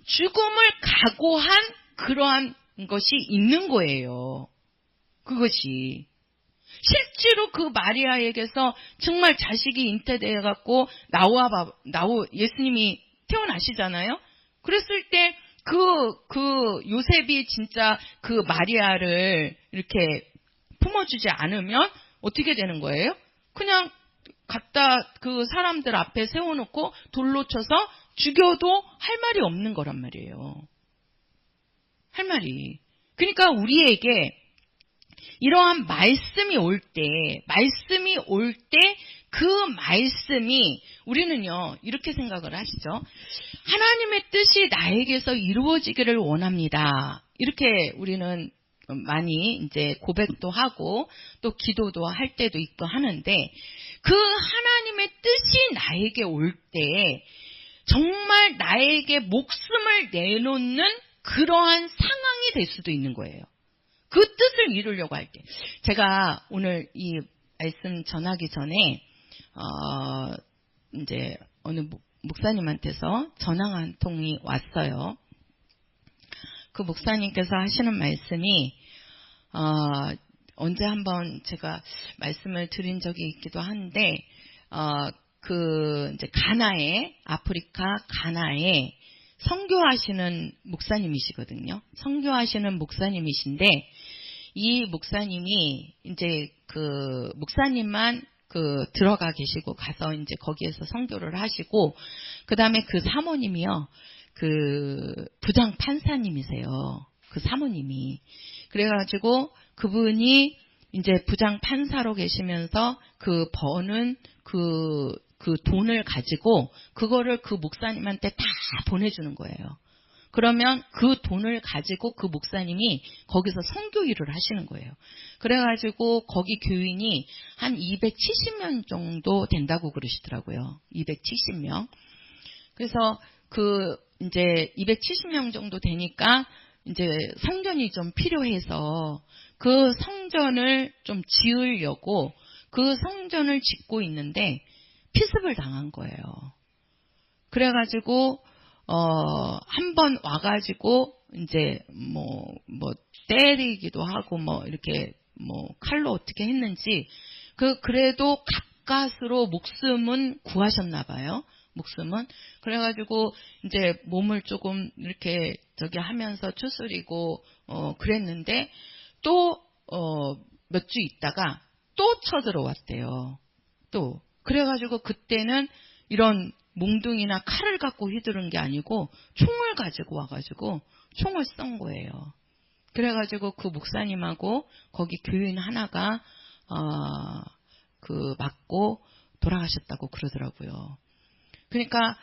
죽음을 각오한 그러한 것이 있는 거예요. 그것이. 실제로 그 마리아에게서 정말 자식이 잉태되어갖고 예수님이 태어나시잖아요. 그랬을 때 요셉이 진짜 그 마리아를 이렇게 품어주지 않으면 어떻게 되는 거예요? 그냥 갖다 그 사람들 앞에 세워놓고 돌로 쳐서 죽여도 할 말이 없는 거란 말이에요. 할 말이. 그러니까 우리에게 이러한 말씀이 올 때, 그 말씀이 우리는요, 이렇게 생각을 하시죠. 하나님의 뜻이 나에게서 이루어지기를 원합니다. 이렇게 우리는 많이 이제 고백도 하고 또 기도도 할 때도 있고 하는데, 그 하나님의 뜻이 나에게 올 때 정말 나에게 목숨을 내놓는 그러한 상황이 될 수도 있는 거예요. 그 뜻을 이루려고 할 때. 제가 오늘 이 말씀 전하기 전에 이제 어느 목사님한테서 전화 한 통이 왔어요. 그 목사님께서 하시는 말씀이 언제 한번 제가 말씀을 드린 적이 있기도 한데 그 이제 아프리카 가나에 선교하시는 목사님이시거든요. 선교하시는 목사님이신데 이 목사님이 이제 그 목사님만 그 들어가 계시고 가서 이제 거기에서 선교를 하시고 그다음에 그 사모님이요. 그 부장 판사님이세요. 그 사모님이. 그래가지고 그분이 이제 부장 판사로 계시면서 그 버는 그 돈을 가지고 그거를 그 목사님한테 다 보내주는 거예요. 그러면 그 돈을 가지고 그 목사님이 거기서 선교 일을 하시는 거예요. 그래가지고 거기 교인이 한 270명 정도 된다고 그러시더라고요. 270명. 그래서 그 이제 270명 정도 되니까 이제 성전이 좀 필요해서 그 성전을 좀 지으려고 그 성전을 짓고 있는데 피습을 당한 거예요. 그래가지고 한 번 와가지고 이제 뭐 때리기도 하고 뭐 이렇게 뭐 칼로 어떻게 했는지 그래도 가까스로 목숨은 구하셨나 봐요. 목숨은. 그래가지고 이제 몸을 조금 이렇게 하면서 추스리고 그랬는데 또 몇 주 있다가 또 쳐들어왔대요. 또. 그래가지고 그때는 이런 몽둥이나 칼을 갖고 휘두른 게 아니고 총을 가지고 와가지고 총을 쏜 거예요. 그래가지고 그 목사님하고 거기 교인 하나가 그 맞고 돌아가셨다고 그러더라고요. 그러니까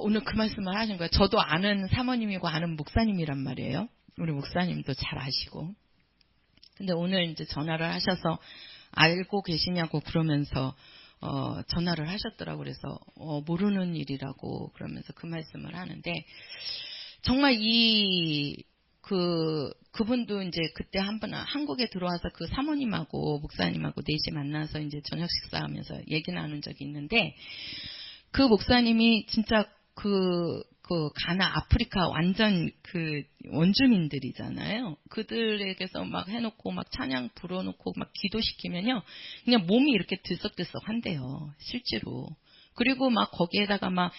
오늘 그 말씀을 하신 거예요. 저도 아는 사모님이고 아는 목사님이란 말이에요. 우리 목사님도 잘 아시고. 근데 오늘 이제 전화를 하셔서 알고 계시냐고 그러면서 전화를 하셨더라고요. 그래서 모르는 일이라고 그러면서 그 말씀을 하는데 정말 그분도 이제 그때 한번 한국에 들어와서 그 사모님하고 목사님하고 넷이 만나서 이제 저녁 식사하면서 얘기 나눈 적이 있는데 그 목사님이 진짜 그 가나 아프리카 완전 그 원주민들이잖아요. 그들에게서 막 해놓고 막 찬양 불어놓고 막 기도시키면요. 그냥 몸이 이렇게 들썩들썩 한대요. 실제로. 그리고 막 거기에다가 막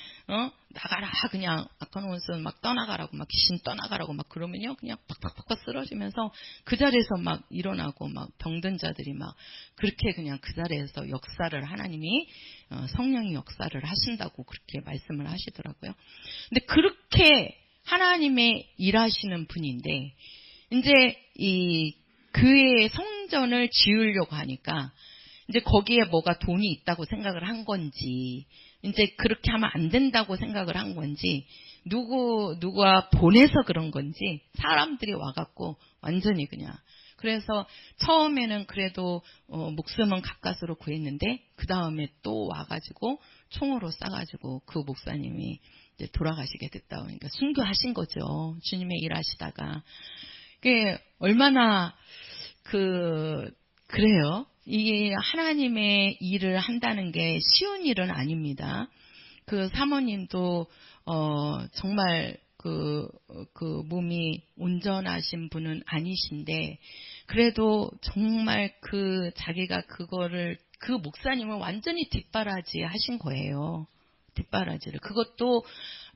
나가라 그냥 아까노원스 막 떠나가라고 막 귀신 떠나가라고 막 그러면요. 그냥 팍팍팍 쓰러지면서 그 자리에서 막 일어나고 막 병든 자들이 막 그렇게 그냥 그 자리에서 역사를 하나님이 성령이 역사를 하신다고 그렇게 말씀을 하시더라고요. 근데 그렇게 하나님의 일하시는 분인데 이제 이 교회의 성전을 지으려고 하니까 이제 거기에 뭐가 돈이 있다고 생각을 한 건지 이제 그렇게 하면 안 된다고 생각을 한 건지 누가 보내서 그런 건지 사람들이 와갖고 완전히 그냥 그래서 처음에는 그래도 목숨은 가까스로 구했는데 그 다음에 또 와가지고 총으로 쏴가지고 그 목사님이 이제 돌아가시게 됐다. 그러니까 순교하신 거죠. 주님의 일하시다가 그게 얼마나 그래요. 이게 하나님의 일을 한다는 게 쉬운 일은 아닙니다. 그 사모님도 정말 그 몸이 온전하신 분은 아니신데 그래도 정말 자기가 그거를 그 목사님을 완전히 뒷바라지 하신 거예요. 뒷바라지를. 그것도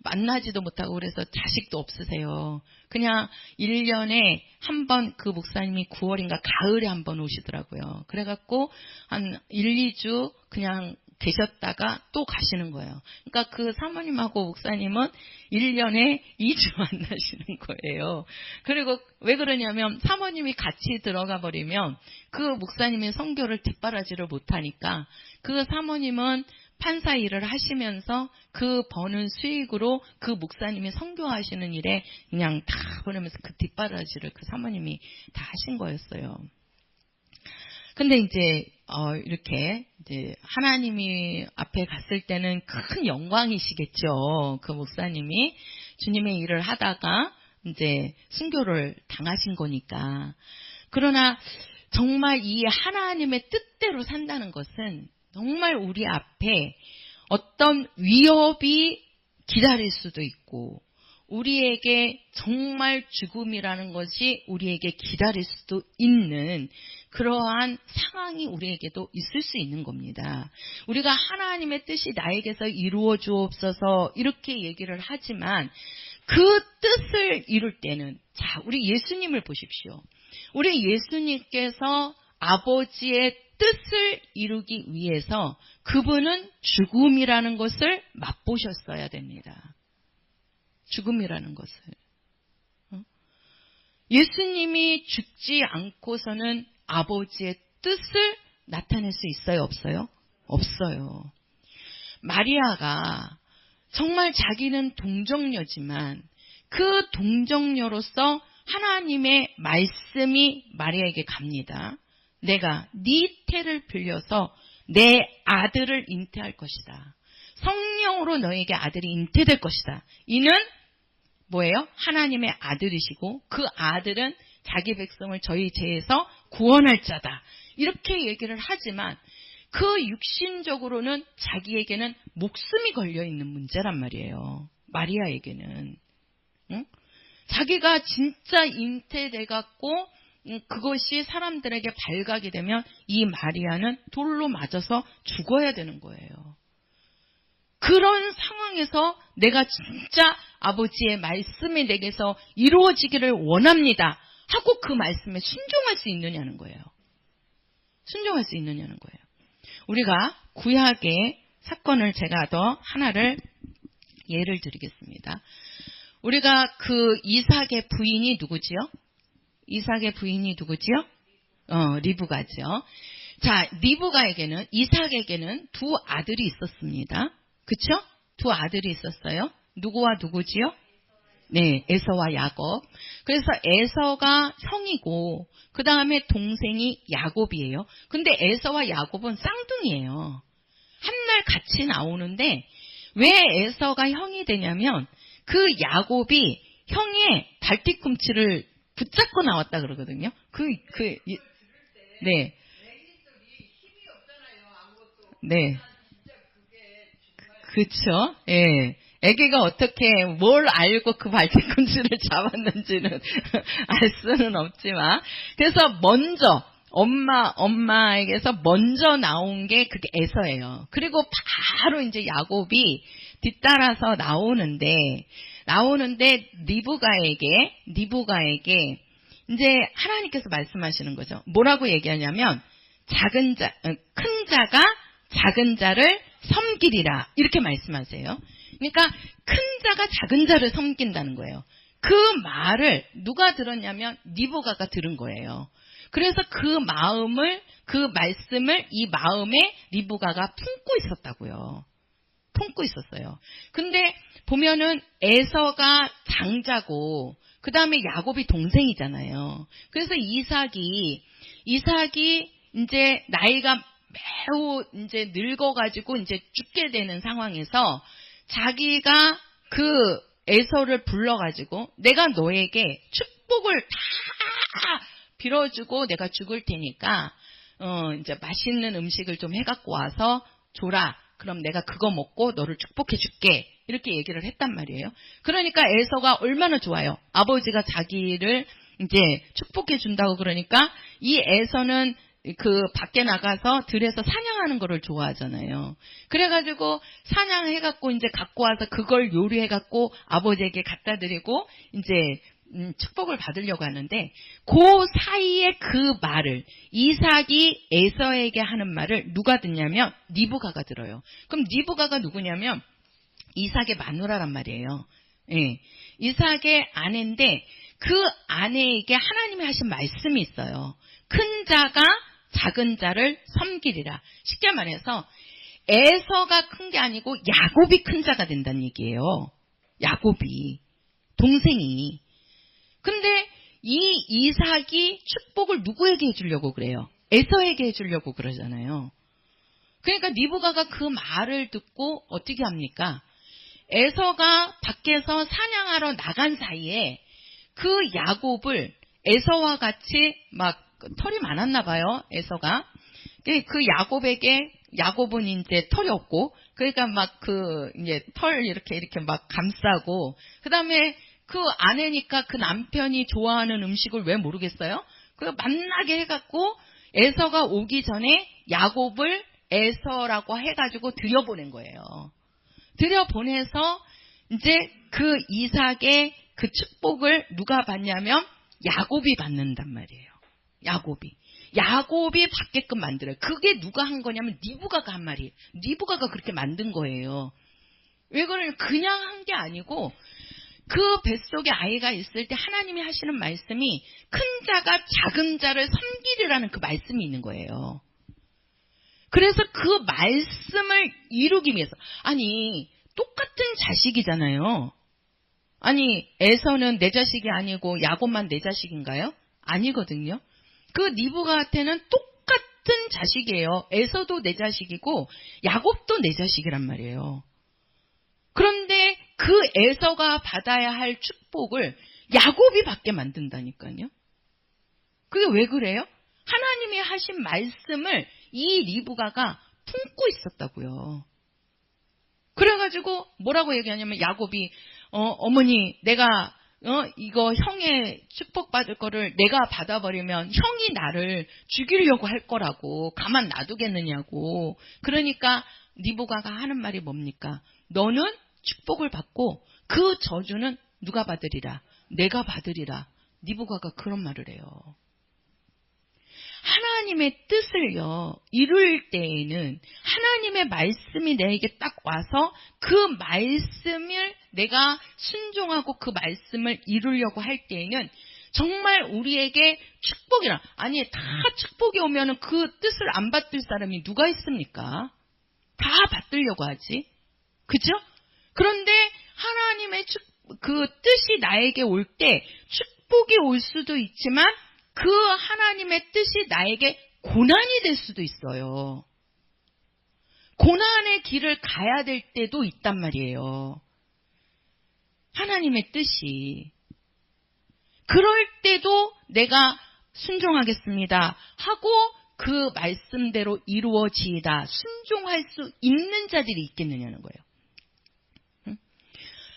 만나지도 못하고 그래서 자식도 없으세요. 그냥 1년에 한 번 그 목사님이 9월인가 가을에 한 번 오시더라고요. 그래갖고 한 1, 2주 그냥 계셨다가 또 가시는 거예요. 그러니까 그 사모님하고 목사님은 1년에 2주 만나시는 거예요. 그리고 왜 그러냐면 사모님이 같이 들어가 버리면 그 목사님의 선교를 뒷바라지를 못하니까 그 사모님은 판사 일을 하시면서 그 버는 수익으로 그 목사님이 선교하시는 일에 그냥 다 보내면서 그 뒷바라지를 그 사모님이 다 하신 거였어요. 근데 이제 이렇게 이제 하나님이 앞에 갔을 때는 큰 영광이시겠죠. 그 목사님이 주님의 일을 하다가 이제 순교를 당하신 거니까. 그러나 정말 이 하나님의 뜻대로 산다는 것은 정말 우리 앞에 어떤 위협이 기다릴 수도 있고 우리에게 정말 죽음이라는 것이 우리에게 기다릴 수도 있는 그러한 상황이 우리에게도 있을 수 있는 겁니다. 우리가 하나님의 뜻이 나에게서 이루어 주옵소서 이렇게 얘기를 하지만 그 뜻을 이룰 때는 자, 우리 예수님을 보십시오. 우리 예수님께서 아버지의 뜻을 이루기 위해서 그분은 죽음이라는 것을 맛보셨어야 됩니다. 죽음이라는 것을. 예수님이 죽지 않고서는 아버지의 뜻을 나타낼 수 있어요? 없어요? 없어요. 마리아가 정말 자기는 동정녀지만 그 동정녀로서 하나님의 말씀이 마리아에게 갑니다. 내가 네 태를 빌려서 내 아들을 잉태할 것이다. 성령으로 너에게 아들이 잉태될 것이다. 이는 뭐예요? 하나님의 아들이시고 그 아들은 자기 백성을 저희 죄에서 구원할 자다. 이렇게 얘기를 하지만 그 육신적으로는 자기에게는 목숨이 걸려있는 문제란 말이에요. 마리아에게는. 응? 자기가 진짜 잉태돼갖고 그것이 사람들에게 발각이 되면 이 마리아는 돌로 맞아서 죽어야 되는 거예요. 그런 상황에서 내가 진짜 아버지의 말씀이 내게서 이루어지기를 원합니다 하고 그 말씀에 순종할 수 있느냐는 거예요. 순종할 수 있느냐는 거예요. 우리가 구약의 사건을 제가 더 하나를 예를 드리겠습니다. 우리가 그 이삭의 부인이 누구지요? 이삭의 부인이 누구지요? 리브가죠. 자, 리브가에게는, 이삭에게는 두 아들이 있었습니다. 그쵸? 두 아들이 있었어요. 누구와 누구지요? 네, 에서와 야곱. 그래서 에서가 형이고, 그 다음에 동생이 야곱이에요. 근데 에서와 야곱은 쌍둥이에요. 한날 같이 나오는데, 왜 에서가 형이 되냐면, 그 야곱이 형의 발뒤꿈치를 붙잡고 나왔다 그러거든요. 네. 네. 그쵸? 예. 애기가 어떻게 뭘 알고 그 발뒤꿈치를 잡았는지는 알 수는 없지만, 그래서 먼저 엄마에게서 먼저 나온 게 그게 에서예요. 그리고 바로 이제 야곱이 뒤따라서 나오는데 리브가에게 이제 하나님께서 말씀하시는 거죠. 뭐라고 얘기하냐면 큰 자가 작은 자를 섬기리라 이렇게 말씀하세요. 그러니까 큰 자가 작은 자를 섬긴다는 거예요. 그 말을 누가 들었냐면 리브가가 들은 거예요. 그래서 그 말씀을 이 마음에 리브가가 품고 있었다고요. 품고 있었어요. 근데 보면은 에서가 장자고 그 다음에 야곱이 동생이잖아요. 그래서 이삭이 이제 나이가 매우 이제 늙어가지고 이제 죽게 되는 상황에서 자기가 그 에서를 불러가지고 내가 너에게 축복을 다 빌어주고 내가 죽을 테니까 이제 맛있는 음식을 좀 해갖고 와서 줘라. 그럼 내가 그거 먹고 너를 축복해 줄게. 이렇게 얘기를 했단 말이에요. 그러니까 에서가 얼마나 좋아요. 아버지가 자기를 이제 축복해 준다고 그러니까 이 에서는 그 밖에 나가서 들에서 사냥하는 거를 좋아하잖아요. 그래가지고 사냥해갖고 이제 갖고 와서 그걸 요리해갖고 아버지에게 갖다 드리고 이제 축복을 받으려고 하는데 그 사이에 그 말을 이삭이 에서에게 하는 말을 누가 듣냐면 리브가가 들어요. 그럼 리브가가 누구냐면 이삭의 마누라란 말이에요. 예, 이삭의 아내인데 그 아내에게 하나님이 하신 말씀이 있어요. 큰 자가 작은 자를 섬기리라. 쉽게 말해서 에서가 큰 게 아니고 야곱이 큰 자가 된다는 얘기예요. 야곱이, 동생이. 근데 이 이삭이 축복을 누구에게 해주려고 그래요? 에서에게 해주려고 그러잖아요. 그러니까 리브가가 그 말을 듣고 어떻게 합니까? 에서가 밖에서 사냥하러 나간 사이에 그 야곱을 에서와 같이 막 털이 많았나 봐요. 에서가. 그 야곱은 이제 털이 없고, 그러니까 막 이제 털 이렇게 막 감싸고, 그 다음에 그 아내니까 그 남편이 좋아하는 음식을 왜 모르겠어요? 그 만나게 해갖고 에서가 오기 전에 야곱을 에서라고 해가지고 들여보낸 거예요. 들여보내서 이제 그 이삭의 그 축복을 누가 받냐면 야곱이 받는단 말이에요. 야곱이 받게끔 만들어요. 그게 누가 한 거냐면 리브가가 한 말이에요. 리브가가 그렇게 만든 거예요. 왜 그러냐면 그냥 한 게 아니고 그 뱃속에 아이가 있을 때 하나님이 하시는 말씀이 큰 자가 작은 자를 섬기리라는 그 말씀이 있는 거예요. 그래서 그 말씀을 이루기 위해서, 아니 똑같은 자식이잖아요. 아니 에서는 내 자식이 아니고 야곱만 내 자식인가요? 아니거든요. 그 리브가한테는 똑같은 자식이에요. 에서도 내 자식이고 야곱도 내 자식이란 말이에요. 그런데 그 에서가 받아야 할 축복을 야곱이 받게 만든다니까요. 그게 왜 그래요? 하나님이 하신 말씀을 이 리브가가 품고 있었다고요. 그래가지고 뭐라고 얘기하냐면 야곱이 어머니 내가 이거 형의 축복받을 거를 내가 받아버리면 형이 나를 죽이려고 할 거라고 가만 놔두겠느냐고. 그러니까 리브가가 하는 말이 뭡니까? 너는 축복을 받고 그 저주는 누가 받으리라? 내가 받으리라. 리브가가 그런 말을 해요. 하나님의 뜻을요 이룰 때에는 하나님의 말씀이 내게 딱 와서 그 말씀을 내가 순종하고 그 말씀을 이루려고 할 때에는 정말 우리에게 축복이라, 아니 다 축복이 오면은 그 뜻을 안 받을 사람이 누가 있습니까? 다 받으려고 하지. 그죠? 그런데 하나님의 그 뜻이 나에게 올 때 축복이 올 수도 있지만 그 하나님의 뜻이 나에게 고난이 될 수도 있어요. 고난의 길을 가야 될 때도 있단 말이에요. 하나님의 뜻이. 그럴 때도 내가 순종하겠습니다 하고 그 말씀대로 이루어지이다 순종할 수 있는 자들이 있겠느냐는 거예요.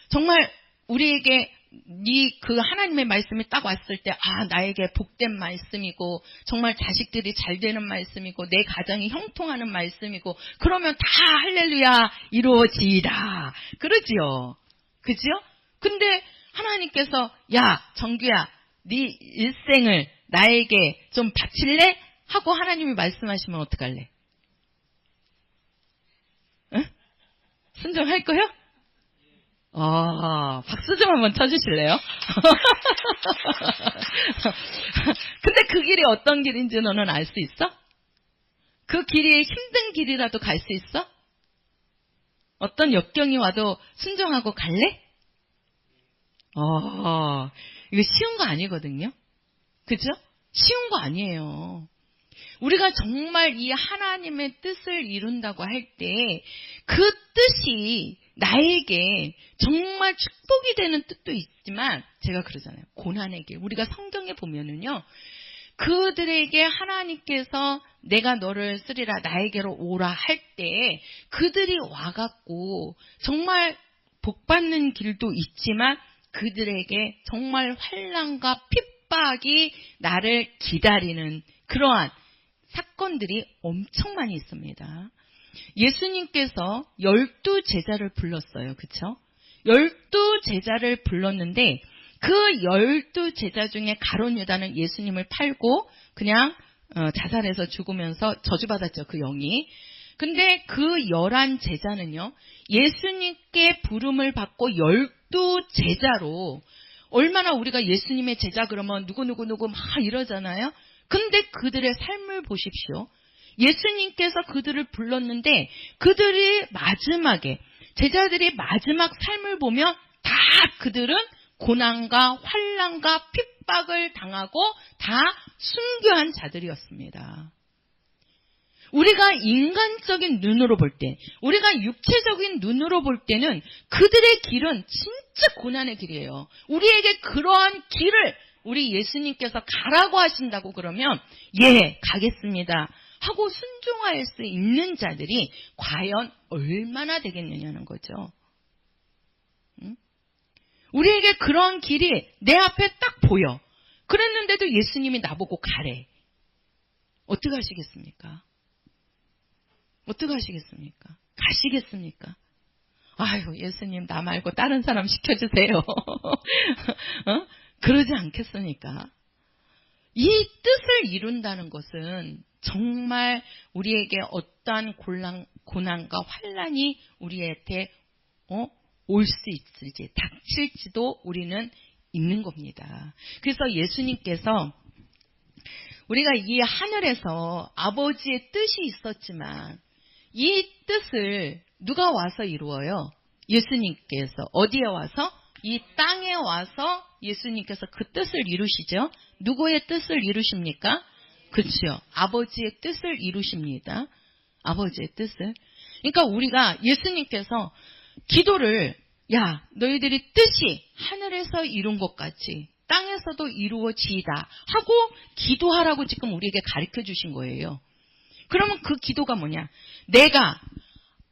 정말 우리에게 그 하나님의 말씀이 딱 왔을 때 나에게 복된 말씀이고 정말 자식들이 잘 되는 말씀이고 내 가정이 형통하는 말씀이고 그러면 다 할렐루야 이루어지이다 그러지요. 그죠? 근데 하나님께서 야 정규야 네 일생을 나에게 좀 바칠래? 하고 하나님이 말씀하시면 어떡할래? 응? 순종할 거요? 박수 좀 한번 쳐주실래요? 근데 그 길이 어떤 길인지 너는 알 수 있어? 그 길이 힘든 길이라도 갈 수 있어? 어떤 역경이 와도 순종하고 갈래? 이거 쉬운 거 아니거든요? 그죠? 쉬운 거 아니에요. 우리가 정말 이 하나님의 뜻을 이룬다고 할 때 그 뜻이 나에게 정말 축복이 되는 뜻도 있지만 제가 그러잖아요. 고난의 길. 우리가 성경에 보면은요. 그들에게 하나님께서 내가 너를 쓰리라 나에게로 오라 할 때 그들이 와갖고 정말 복받는 길도 있지만 그들에게 정말 환난과 핍박이 나를 기다리는 그러한 사건들이 엄청 많이 있습니다. 예수님께서 12 제자를 불렀어요. 그쵸? 12 제자를 불렀는데 그 12 제자 중에 가룟 유다는 예수님을 팔고 그냥 자살해서 죽으면서 저주받았죠. 그 영이. 근데 그 11 제자는요. 예수님께 부름을 받고 12 제자로 얼마나 우리가 예수님의 제자 그러면 누구 막 이러잖아요. 근데 그들의 삶을 보십시오. 예수님께서 그들을 불렀는데 그들이 마지막에 제자들이 마지막 삶을 보면 다 그들은 고난과 환난과 핍박을 당하고 다 순교한 자들이었습니다. 우리가 인간적인 눈으로 볼 때, 우리가 육체적인 눈으로 볼 때는 그들의 길은 진짜 고난의 길이에요. 우리에게 그러한 길을 우리 예수님께서 가라고 하신다고 그러면 예, 가겠습니다 하고 순종할 수 있는 자들이 과연 얼마나 되겠느냐는 거죠. 우리에게 그런 길이 내 앞에 딱 보여. 그랬는데도 예수님이 나보고 가래. 어떻게 하시겠습니까? 어떻게 하시겠습니까? 가시겠습니까? 아유, 예수님 나 말고 다른 사람 시켜주세요. 그러지 않겠습니까? 이 뜻을 이룬다는 것은 정말 우리에게 어떠한 고난과 환난이 우리한테 올 수 있을지 닥칠지도 우리는 있는 겁니다. 그래서 예수님께서 우리가 이 하늘에서 아버지의 뜻이 있었지만 이 뜻을 누가 와서 이루어요? 예수님께서. 어디에 와서? 이 땅에 와서 예수님께서 그 뜻을 이루시죠. 누구의 뜻을 이루십니까? 그렇죠. 아버지의 뜻을 이루십니다. 아버지의 뜻을. 그러니까 우리가 예수님께서 기도를 야 너희들이 뜻이 하늘에서 이룬 것 같이 땅에서도 이루어지이다 하고 기도하라고 지금 우리에게 가르쳐 주신 거예요. 그러면 그 기도가 뭐냐? 내가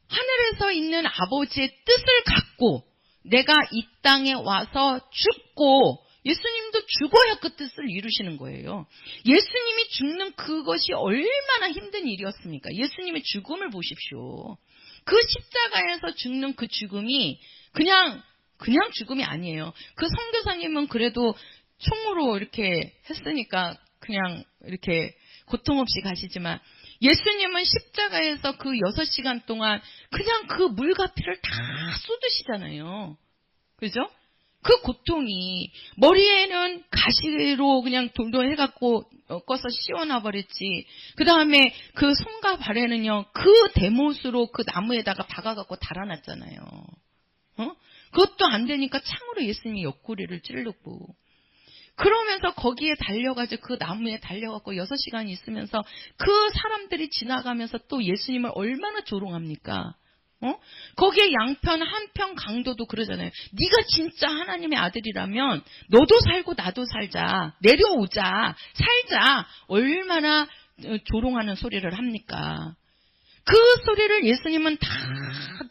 하늘에서 있는 아버지의 뜻을 갖고 내가 이 땅에 와서 죽고 예수님도 죽어야 그 뜻을 이루시는 거예요. 예수님이 죽는 그것이 얼마나 힘든 일이었습니까? 예수님의 죽음을 보십시오. 그 십자가에서 죽는 그 죽음이 그냥 죽음이 아니에요. 그 선교사님은 그래도 총으로 이렇게 했으니까 그냥 이렇게 고통 없이 가시지만 예수님은 십자가에서 그 6시간 동안 그냥 그 물과 피를 다 쏟으시잖아요. 그죠? 그 고통이 머리에는 가시로 그냥 돌돌 해갖고 꺼서 씌워놔버렸지. 그 다음에 그 손과 발에는요 그 대못으로 그 나무에다가 박아갖고 달아놨잖아요. 그것도 안 되니까 창으로 예수님이 옆구리를 찌르고 그러면서 거기에 달려가지고 그 나무에 달려갖고 6시간 있으면서 그 사람들이 지나가면서 또 예수님을 얼마나 조롱합니까? 거기에 양편 한편 강도도 그러잖아요. 네가 진짜 하나님의 아들이라면 너도 살고 나도 살자. 내려오자. 살자. 얼마나 조롱하는 소리를 합니까? 그 소리를 예수님은 다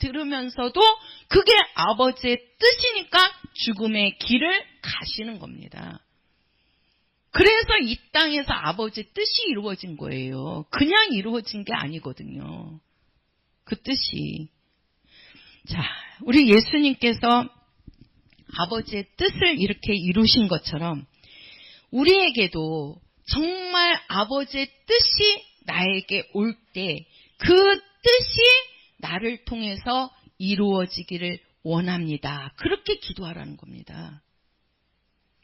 들으면서도 그게 아버지의 뜻이니까 죽음의 길을 가시는 겁니다. 그래서 이 땅에서 아버지의 뜻이 이루어진 거예요. 그냥 이루어진 게 아니거든요. 그 뜻이. 자, 우리 예수님께서 아버지의 뜻을 이렇게 이루신 것처럼 우리에게도 정말 아버지의 뜻이 나에게 올 때 그 뜻이 나를 통해서 이루어지기를 원합니다. 그렇게 기도하라는 겁니다.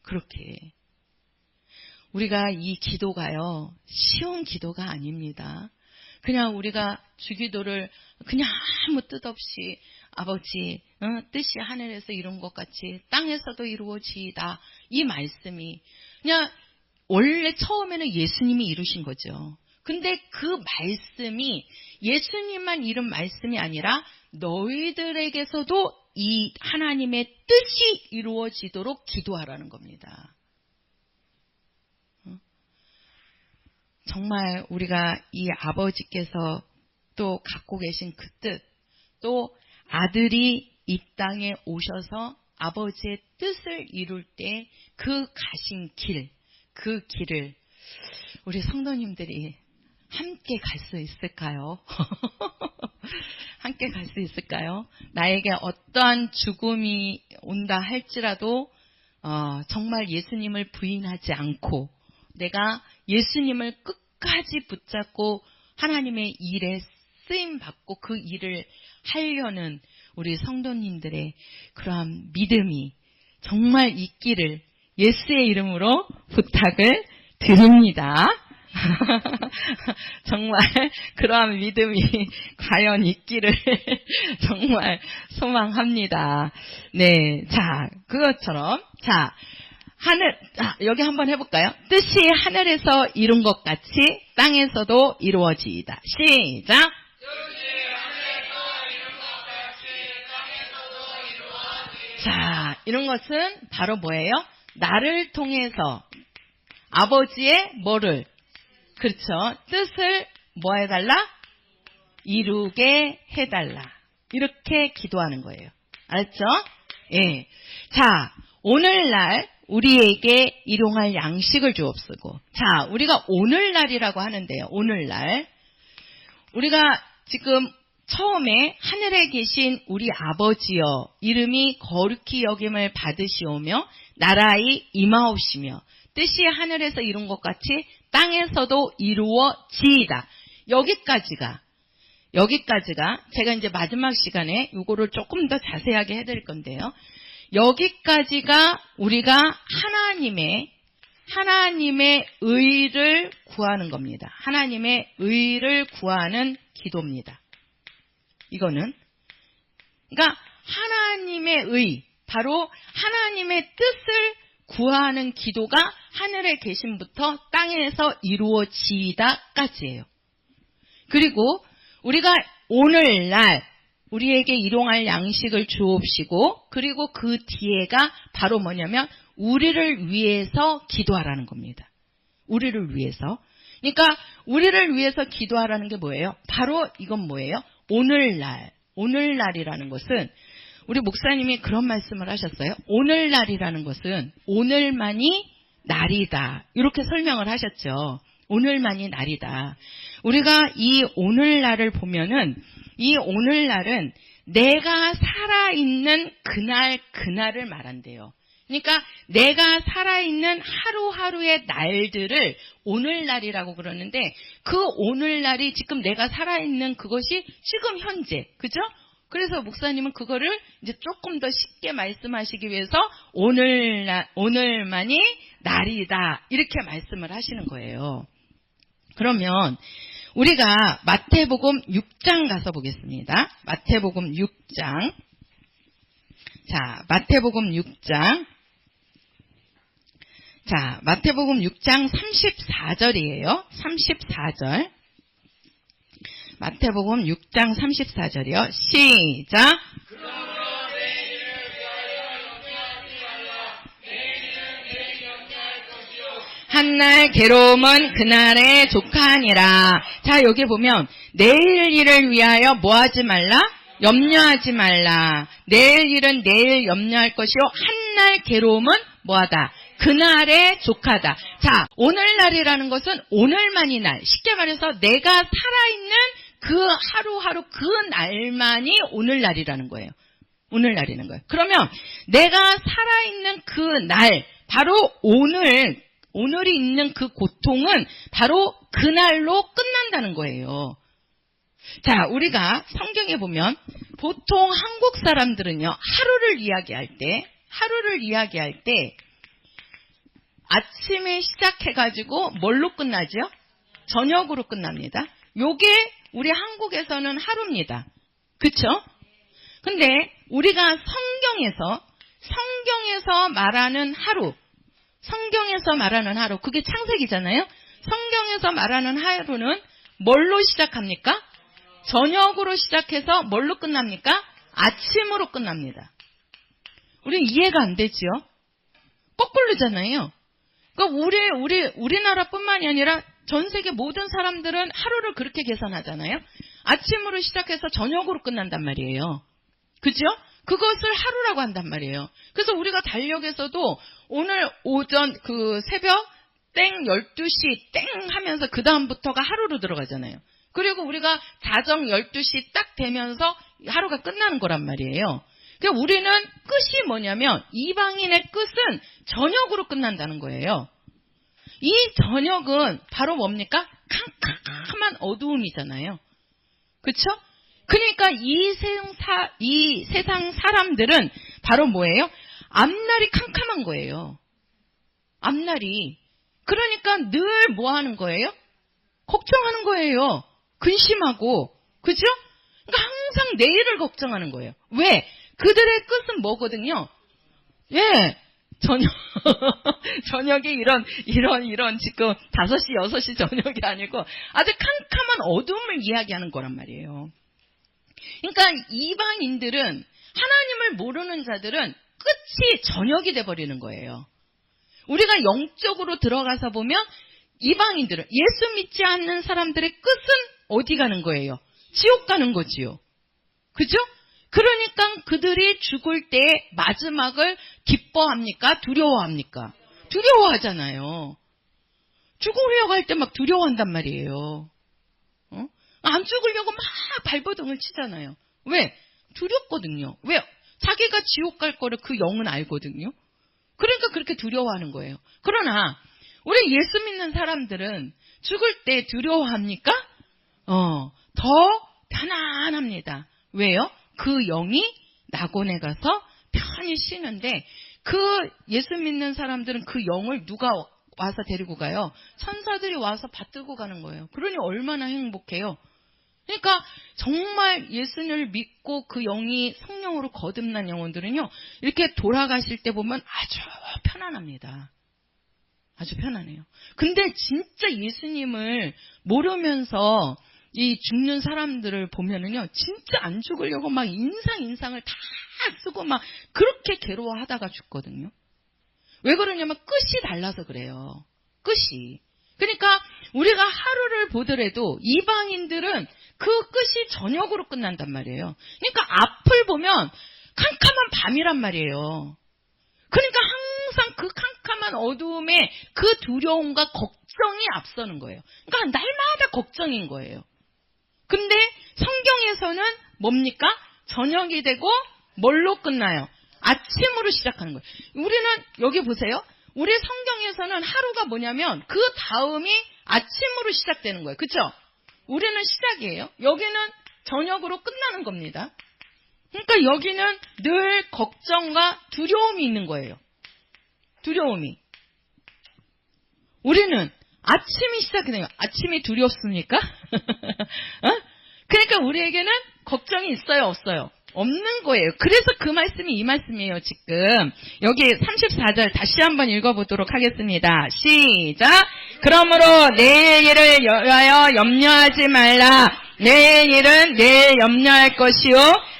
그렇게. 우리가 이 기도가요, 쉬운 기도가 아닙니다. 그냥 우리가 주기도를 그냥 아무 뜻 없이 아버지 뜻이 하늘에서 이룬 것 같이 땅에서도 이루어지이다. 이 말씀이 그냥 원래 처음에는 예수님이 이루신 거죠. 근데 그 말씀이 예수님만 이룬 말씀이 아니라 너희들에게서도 이 하나님의 뜻이 이루어지도록 기도하라는 겁니다. 정말 우리가 이 아버지께서 또 갖고 계신 그 뜻, 또 아들이 이 땅에 오셔서 아버지의 뜻을 이룰 때 그 가신 길, 그 길을 우리 성도님들이 함께 갈 수 있을까요? 함께 갈 수 있을까요? 나에게 어떠한 죽음이 온다 할지라도 정말 예수님을 부인하지 않고 내가 예수님을 끝까지 붙잡고 하나님의 일에 쓰임받고 그 일을 하려는 우리 성도님들의 그러한 믿음이 정말 있기를 예수의 이름으로 부탁을 드립니다. 정말 그러한 믿음이 과연 있기를 정말 소망합니다. 네, 자, 그것처럼 여기 한번 해볼까요? 뜻이 하늘에서 이룬 것 같이 땅에서도 이루어지이다. 시작! 자, 이런 것은 바로 뭐예요? 나를 통해서 아버지의 뭐를? 그렇죠. 뜻을 뭐 해달라? 이루게 해달라. 이렇게 기도하는 거예요. 알았죠? 예. 자, 오늘날 우리에게 일용할 양식을 주옵시고. 자, 우리가 오늘날이라고 하는데요. 오늘날. 우리가 지금 처음에 하늘에 계신 우리 아버지여 이름이 거룩히 여김을 받으시오며 나라의 임하옵시며 뜻이 하늘에서 이룬 것 같이 땅에서도 이루어지이다. 여기까지가 제가 이제 마지막 시간에 이거를 조금 더 자세하게 해드릴 건데요. 여기까지가 우리가 하나님의 의를 구하는 겁니다. 하나님의 의를 구하는 기도입니다. 이거는 그러니까 하나님의 의, 바로 하나님의 뜻을 구하는 기도가 하늘에 계심부터 땅에서 이루어지다까지예요. 그리고 우리가 오늘날 우리에게 일용할 양식을 주옵시고 그리고 그 뒤에가 바로 뭐냐면 우리를 위해서 기도하라는 겁니다. 우리를 위해서. 그러니까 우리를 위해서 기도하라는 게 뭐예요? 바로 이건 뭐예요? 오늘날이라는 것은 우리 목사님이 그런 말씀을 하셨어요. 오늘날이라는 것은 오늘만이 날이다. 이렇게 설명을 하셨죠. 오늘만이 날이다. 우리가 이 오늘날을 보면은 이 오늘날은 내가 살아있는 그날을 말한대요. 그러니까 내가 살아있는 하루하루의 날들을 오늘날이라고 그러는데 그 오늘날이 지금 내가 살아있는 그것이 지금 현재. 그죠? 그래서 목사님은 그거를 이제 조금 더 쉽게 말씀하시기 위해서 오늘만이 날이다. 이렇게 말씀을 하시는 거예요. 그러면 우리가 마태복음 6장 가서 보겠습니다. 마태복음 6장. 자, 마태복음 6장. 자, 마태복음 6장 34절이에요. 34절. 마태복음 6장 34절이요. 시작. 한날 괴로움은 그날의 족하니라. 자, 여기 보면 내일 일을 위하여 뭐하지 말라? 염려하지 말라. 내일 일은 내일 염려할 것이요 한날 괴로움은 뭐하다? 그날의 족하다. 자, 오늘날이라는 것은 오늘만이 날. 쉽게 말해서 내가 살아있는 그 하루하루 그 날만이 오늘날이라는 거예요. 오늘날이라는 거예요. 그러면 내가 살아있는 그 날, 바로 오늘이 있는 그 고통은 바로 그날로 끝난다는 거예요. 자, 우리가 성경에 보면 보통 한국 사람들은요, 하루를 이야기할 때 아침에 시작해가지고 뭘로 끝나죠? 저녁으로 끝납니다. 요게 우리 한국에서는 하루입니다. 그쵸? 근데 우리가 성경에서 말하는 하루, 그게 창세기잖아요? 성경에서 말하는 하루는 뭘로 시작합니까? 저녁으로 시작해서 뭘로 끝납니까? 아침으로 끝납니다. 우리는 이해가 안 되지요? 거꾸로잖아요. 그러니까 우리나라뿐만이 아니라 전 세계 모든 사람들은 하루를 그렇게 계산하잖아요. 아침으로 시작해서 저녁으로 끝난단 말이에요. 그죠? 그것을 하루라고 한단 말이에요. 그래서 우리가 달력에서도 오늘 오전 새벽 땡 12시 땡 하면서 그 다음부터가 하루로 들어가잖아요. 그리고 우리가 자정 12시 딱 되면서 하루가 끝나는 거란 말이에요. 그러니까 우리는 끝이 뭐냐면 이방인의 끝은 저녁으로 끝난다는 거예요. 이 저녁은 바로 뭡니까? 캄캄한 어두움이잖아요. 그렇죠? 그러니까 이 세상 사람들은 바로 뭐예요? 앞날이 캄캄한 거예요. 앞날이. 그러니까 늘 뭐 하는 거예요? 걱정하는 거예요. 근심하고. 그죠? 그러니까 항상 내일을 걱정하는 거예요. 왜? 그들의 끝은 뭐거든요? 예. 저녁이 이런 지금 5시, 6시 저녁이 아니고 아주 캄캄한 어둠을 이야기하는 거란 말이에요. 그러니까 이방인들은, 하나님을 모르는 자들은 끝이 저녁이 돼버리는 거예요. 우리가 영적으로 들어가서 보면 이방인들은, 예수 믿지 않는 사람들의 끝은 어디 가는 거예요? 지옥 가는 거지요. 그죠? 그러니까 그들이 죽을 때 마지막을 기뻐합니까? 두려워합니까? 두려워하잖아요. 죽으려고 할 때 막 두려워한단 말이에요. 안 죽으려고 막 발버둥을 치잖아요. 왜? 두렵거든요. 왜? 자기가 지옥 갈 거를 그 영은 알거든요. 그러니까 그렇게 두려워하는 거예요. 그러나 우리 예수 믿는 사람들은 죽을 때 두려워합니까? 더 편안합니다. 왜요? 그 영이 낙원에 가서 편히 쉬는데, 그 예수 믿는 사람들은 그 영을 누가 와서 데리고 가요? 천사들이 와서 받들고 가는 거예요. 그러니 얼마나 행복해요. 그러니까 정말 예수를 믿고 그 영이 성령으로 거듭난 영혼들은요, 이렇게 돌아가실 때 보면 아주 편안합니다. 아주 편안해요. 근데 진짜 예수님을 모르면서 이 죽는 사람들을 보면은요, 진짜 안 죽으려고 막 인상을 다 쓰고 막 그렇게 괴로워하다가 죽거든요. 왜 그러냐면 끝이 달라서 그래요. 끝이. 그러니까 우리가 하루를 보더라도 이방인들은 그 끝이 저녁으로 끝난단 말이에요. 그러니까 앞을 보면 캄캄한 밤이란 말이에요. 그러니까 항상 그 캄캄한 어두움에 그 두려움과 걱정이 앞서는 거예요. 그러니까 날마다 걱정인 거예요. 근데 성경에서는 뭡니까? 저녁이 되고 뭘로 끝나요? 아침으로 시작하는 거예요. 우리는 여기 보세요. 우리 성경에서는 하루가 뭐냐면 그 다음이 아침으로 시작되는 거예요. 그렇죠? 우리는 시작이에요. 여기는 저녁으로 끝나는 겁니다. 그러니까 여기는 늘 걱정과 두려움이 있는 거예요. 두려움이. 우리는 아침이 시작이 돼요. 아침이 두렵습니까? 그러니까 우리에게는 걱정이 있어요, 없어요? 없는 거예요. 그래서 그 말씀이 이 말씀이에요, 지금. 여기 34절 다시 한번 읽어보도록 하겠습니다. 시작! 그러므로 내일 일을 위하여 염려하지 말라. 내일 일은 내일 염려할 것이요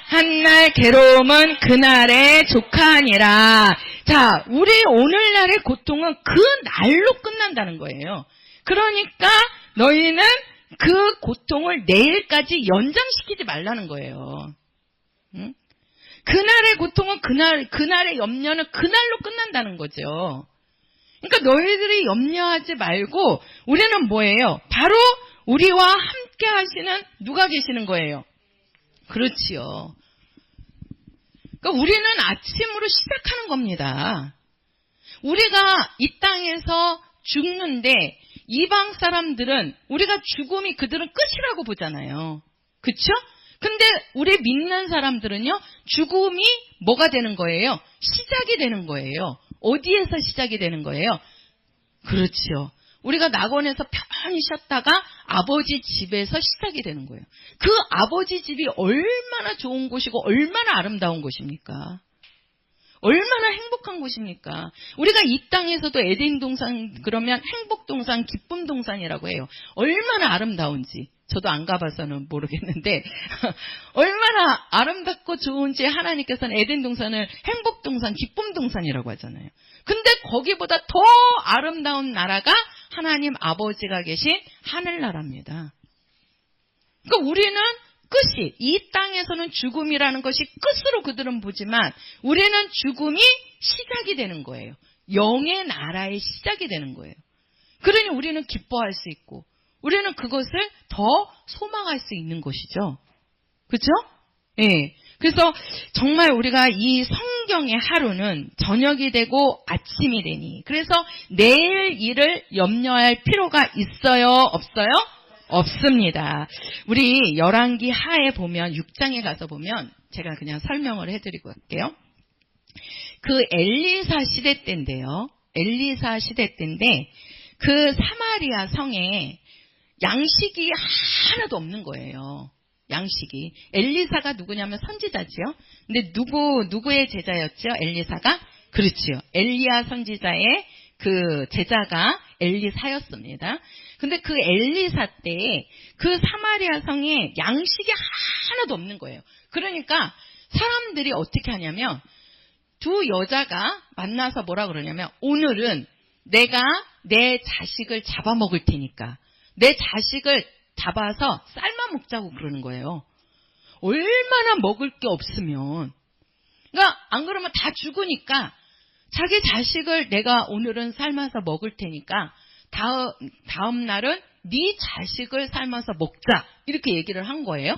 한날 괴로움은 그날에 족하니라. 자, 우리 오늘날의 고통은 그 날로 끝난다는 거예요. 그러니까 너희는 그 고통을 내일까지 연장시키지 말라는 거예요. 응? 그날의 고통은 그날의 염려는 그날로 끝난다는 거죠. 그러니까 너희들이 염려하지 말고 우리는 뭐예요? 바로 우리와 함께 하시는 누가 계시는 거예요? 그렇지요. 그러니까 우리는 아침으로 시작하는 겁니다. 우리가 이 땅에서 죽는데 이방 사람들은 우리가 죽음이 그들은 끝이라고 보잖아요. 그렇죠? 근데 우리 믿는 사람들은요, 죽음이 뭐가 되는 거예요? 시작이 되는 거예요. 어디에서 시작이 되는 거예요? 그렇죠. 우리가 낙원에서 편히 쉬었다가 아버지 집에서 시작이 되는 거예요. 그 아버지 집이 얼마나 좋은 곳이고 얼마나 아름다운 곳입니까? 얼마나 행복한 곳입니까? 우리가 이 땅에서도 에덴 동산 그러면 행복 동산, 기쁨 동산이라고 해요. 얼마나 아름다운지. 저도 안 가봐서는 모르겠는데 얼마나 아름답고 좋은지 하나님께서는 에덴 동산을 행복 동산, 기쁨 동산이라고 하잖아요. 근데 거기보다 더 아름다운 나라가 하나님 아버지가 계신 하늘나라입니다. 그러니까 우리는 끝이, 이 땅에서는 죽음이라는 것이 끝으로 그들은 보지만 우리는 죽음이 시작이 되는 거예요. 영의 나라의 시작이 되는 거예요. 그러니 우리는 기뻐할 수 있고 우리는 그것을 더 소망할 수 있는 것이죠. 그렇죠? 예. 그래서 정말 우리가 이 성경의 하루는 저녁이 되고 아침이 되니, 그래서 내일 일을 염려할 필요가 있어요? 없어요? 없습니다. 우리 열왕기 하에 보면 6장에 가서 보면 제가 그냥 설명을 해드리고 갈게요. 그 엘리사 시대 때인데요. 엘리사 시대 때인데 그 사마리아 성에 양식이 하나도 없는 거예요. 양식이. 엘리사가 누구냐면 선지자지요. 근데 누구의 제자였죠? 엘리사가? 그렇지요. 엘리야 선지자의 그 제자가 엘리사였습니다. 근데 그 엘리사 때 그 사마리아 성에 양식이 하나도 없는 거예요. 그러니까 사람들이 어떻게 하냐면 두 여자가 만나서 뭐라 그러냐면 오늘은 내가 내 자식을 잡아먹을 테니까 내 자식을 잡아서 삶아 먹자고 그러는 거예요. 얼마나 먹을 게 없으면. 그러니까 안 그러면 다 죽으니까 자기 자식을 내가 오늘은 삶아서 먹을 테니까 다음 날은 네 자식을 삶아서 먹자. 이렇게 얘기를 한 거예요.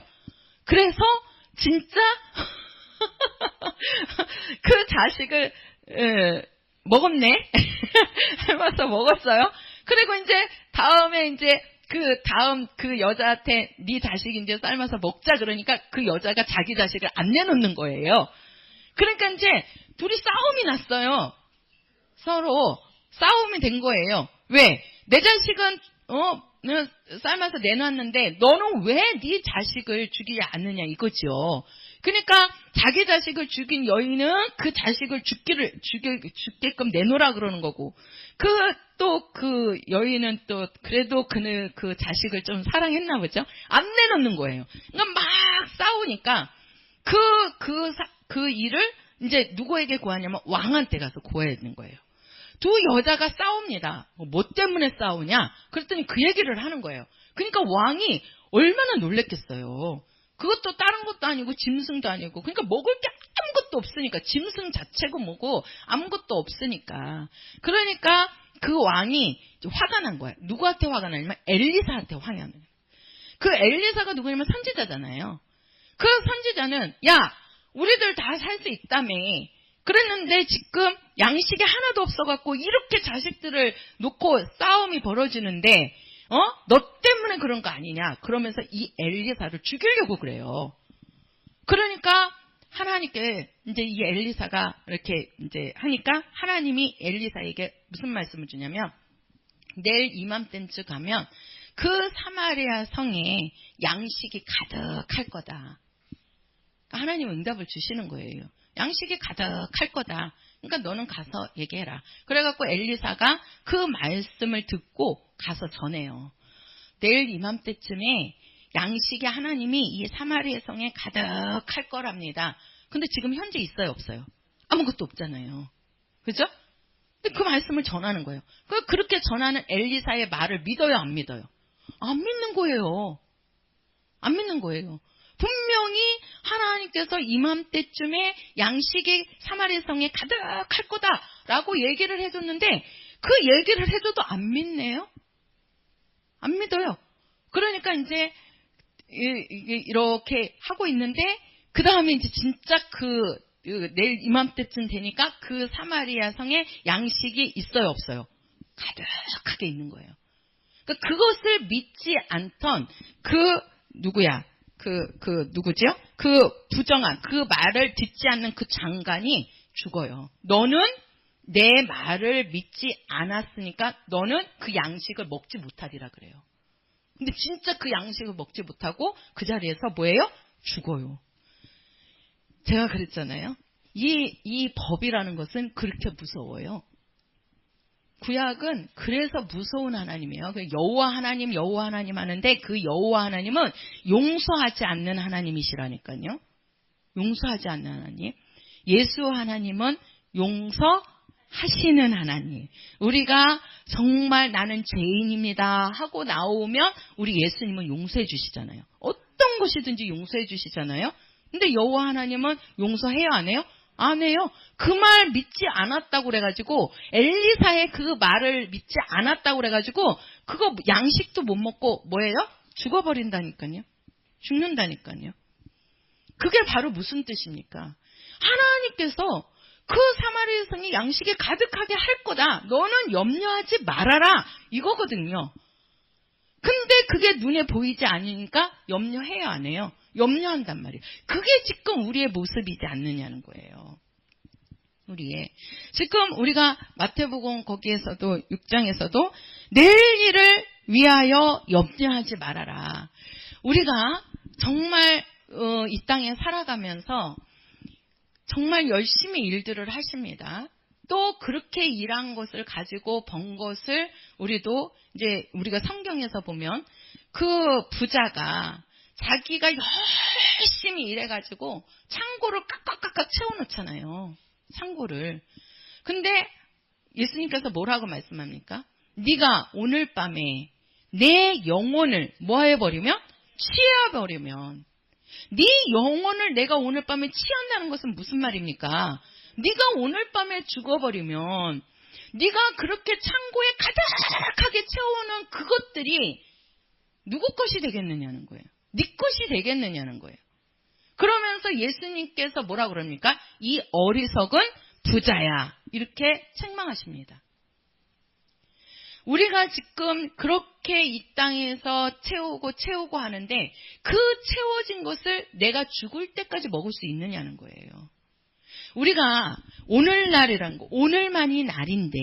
그래서 진짜 그 자식을 먹었네. 삶아서 먹었어요. 그리고 이제 다음에 이제 그 여자한테 네 자식 이제 삶아서 먹자 그러니까 그 여자가 자기 자식을 안 내놓는 거예요. 그러니까 이제 둘이 싸움이 났어요. 서로 싸움이 된 거예요. 왜? 내 자식은 삶아서 내놨는데 너는 왜 네 자식을 죽이지 않느냐 이거죠. 그러니까 자기 자식을 죽인 여인은 그 자식을 죽게끔 내놓으라 그러는 거고, 그 여인은 또 그래도 그 자식을 좀 사랑했나 보죠. 안 내놓는 거예요. 그러니까 막 싸우니까 그 일을 이제 누구에게 고하냐면 왕한테 가서 고해야 되는 거예요. 두 여자가 싸웁니다. 뭐 때문에 싸우냐? 그랬더니 그 얘기를 하는 거예요. 그러니까 왕이 얼마나 놀랬겠어요. 그것도 다른 것도 아니고 짐승도 아니고, 그러니까 먹을 게 아무것도 없으니까, 짐승 자체고 뭐고 아무것도 없으니까. 그러니까 그 왕이 화가 난 거예요. 누구한테 화가 나냐면 엘리사한테 화가 나는 거예요. 그 엘리사가 누구냐면 선지자잖아요. 그 선지자는 야, 우리들 다 살 수 있다며. 그랬는데 지금 양식이 하나도 없어갖고 이렇게 자식들을 놓고 싸움이 벌어지는데 너 때문에 그런 거 아니냐. 그러면서 이 엘리사를 죽이려고 그래요. 그러니까 하나님께 이제 이 엘리사가 이렇게 이제 하니까 하나님이 엘리사에게 무슨 말씀을 주냐면 내일 이맘때쯤 가면 그 사마리아 성에 양식이 가득할 거다. 하나님은 응답을 주시는 거예요. 양식이 가득할 거다. 그러니까 너는 가서 얘기해라. 그래갖고 엘리사가 그 말씀을 듣고 가서 전해요. 내일 이맘때쯤에 양식이 하나님이 이 사마리아 성에 가득할 거랍니다. 근데 지금 현재 있어요, 없어요? 아무것도 없잖아요. 그죠? 근데 그 말씀을 전하는 거예요. 그렇게 전하는 엘리사의 말을 믿어요, 안 믿어요? 안 믿는 거예요. 안 믿는 거예요. 분명히 하나님께서 이맘때쯤에 양식이 사마리아 성에 가득할 거다라고 얘기를 해줬는데 그 얘기를 해줘도 안 믿네요. 안 믿어요. 그러니까 이제 이렇게 하고 있는데 그 다음에 이제 진짜 내일 이맘때쯤 되니까 그 사마리아 성에 양식이 있어요, 없어요? 가득하게 있는 거예요. 그러니까 그것을 믿지 않던 누구죠? 그 부정한, 그 말을 듣지 않는 그 장관이 죽어요. 너는 내 말을 믿지 않았으니까 너는 그 양식을 먹지 못하리라 그래요. 근데 진짜 그 양식을 먹지 못하고 그 자리에서 뭐예요? 죽어요. 제가 그랬잖아요. 이 법이라는 것은 그렇게 무서워요. 구약은 그래서 무서운 하나님이에요. 여호와 하나님 하는데 그 여호와 하나님은 용서하지 않는 하나님이시라니까요. 용서하지 않는 하나님. 예수 하나님은 용서하시는 하나님. 우리가 정말 나는 죄인입니다 하고 나오면 우리 예수님은 용서해 주시잖아요. 어떤 것이든지 용서해 주시잖아요. 근데 여호와 하나님은 용서해요, 안 해요? 안 해요. 그 말 믿지 않았다고 그래가지고 엘리사의 그 말을 믿지 않았다고 그래가지고 그거 양식도 못 먹고 뭐예요? 죽어버린다니까요. 죽는다니까요. 그게 바로 무슨 뜻입니까? 하나님께서 그 사마리아 여성이 양식이 가득하게 할 거다. 너는 염려하지 말아라. 이거거든요. 근데 그게 눈에 보이지 않으니까 염려해요, 안 해요? 염려한단 말이에요. 그게 지금 우리의 모습이지 않느냐는 거예요. 지금 우리가 마태복음 거기에서도 6장에서도 내일 일을 위하여 염려하지 말아라. 우리가 정말 이 땅에 살아가면서 정말 열심히 일들을 하십니다. 또 그렇게 일한 것을 가지고 번 것을 우리가 성경에서 보면 그 부자가 자기가 열심히 일해가지고 창고를 깍깍깍깍 채워놓잖아요. 창고를. 근데 예수님께서 뭐라고 말씀합니까? 네가 오늘 밤에 내 영혼을 뭐 해버리면? 취해버리면. 네 영혼을 내가 오늘 밤에 취한다는 것은 무슨 말입니까? 네가 오늘 밤에 죽어버리면 네가 그렇게 창고에 가득하게 채워놓은 그것들이 누구 것이 되겠느냐는 거예요. 네 것이 되겠느냐는 거예요. 그러면서 예수님께서 뭐라 그럽니까? 이 어리석은 부자야. 이렇게 책망하십니다. 우리가 지금 그렇게 이 땅에서 채우고 하는데 그 채워진 것을 내가 죽을 때까지 먹을 수 있느냐는 거예요. 우리가 오늘날이라는 거, 오늘만이 날인데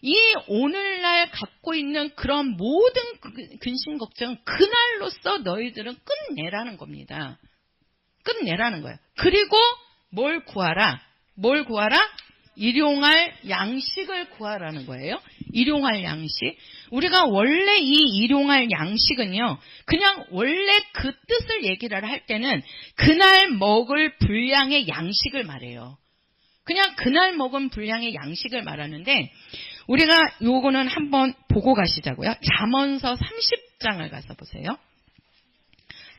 이 오늘날 갖고 있는 그런 모든 근심 걱정은 그날로써 너희들은 끝내라는 겁니다. 끝내라는 거예요. 그리고 뭘 구하라? 뭘 구하라? 일용할 양식을 구하라는 거예요. 일용할 양식. 우리가 원래 이 일용할 양식은요, 그냥 원래 그 뜻을 얘기를 할 때는 그날 먹을 분량의 양식을 말해요. 그냥 그날 먹은 분량의 양식을 말하는데, 우리가 요거는 한번 보고 가시자고요. 잠언서 30장을 가서 보세요.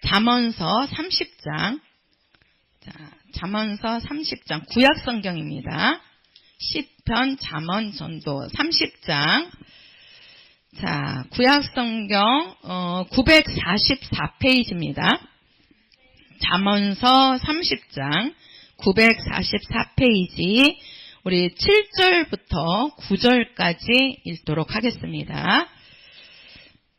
잠언서 30장. 자, 잠언서 30장. 구약성경입니다. 시편, 잠언, 전도 30장. 자, 구약성경 944페이지입니다. 잠언서 30장 944페이지. 우리 7절부터 9절까지 읽도록 하겠습니다.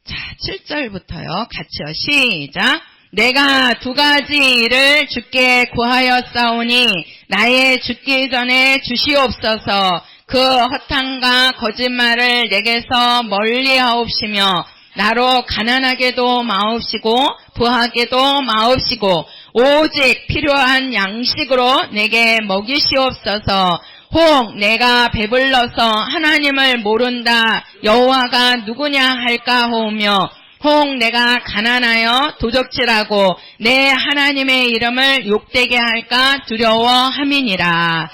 자, 7절부터요. 같이요. 시작. 내가 두 가지 일을 주께 구하였사오니 나의 죽기 전에 주시옵소서. 그 허탄과 거짓말을 내게서 멀리하옵시며 나로 가난하게도 마옵시고 부하게도 마옵시고 오직 필요한 양식으로 내게 먹이시옵소서. 혹 내가 배불러서 하나님을 모른다 여호와가 누구냐 할까 하오며 혹 내가 가난하여 도적질하고 내 하나님의 이름을 욕되게 할까 두려워함이니라.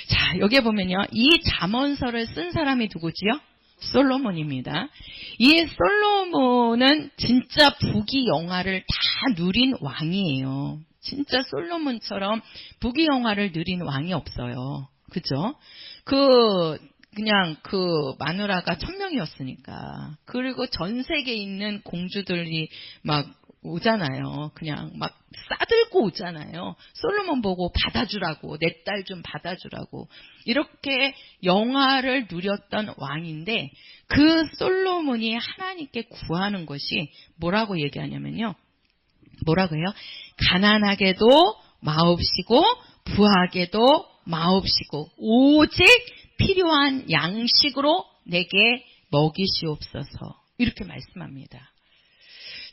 자, 여기 보면요. 이 잠언서를 쓴 사람이 누구지요? 솔로몬입니다. 이 솔로몬은 진짜 부귀영화를 다 누린 왕이에요. 진짜 솔로몬처럼 부귀영화를 누린 왕이 없어요. 그죠? 그냥 그 마누라가 1000명이었으니까. 그리고 전 세계에 있는 공주들이 막 오잖아요. 그냥 막 싸들고 오잖아요. 솔로몬 보고 받아주라고, 내 딸 좀 받아주라고. 이렇게 영화를 누렸던 왕인데 그 솔로몬이 하나님께 구하는 것이 뭐라고 얘기하냐면요. 뭐라고 해요? 가난하게도 마옵시고 부하게도 마옵시고 오직 필요한 양식으로 내게 먹이시옵소서. 이렇게 말씀합니다.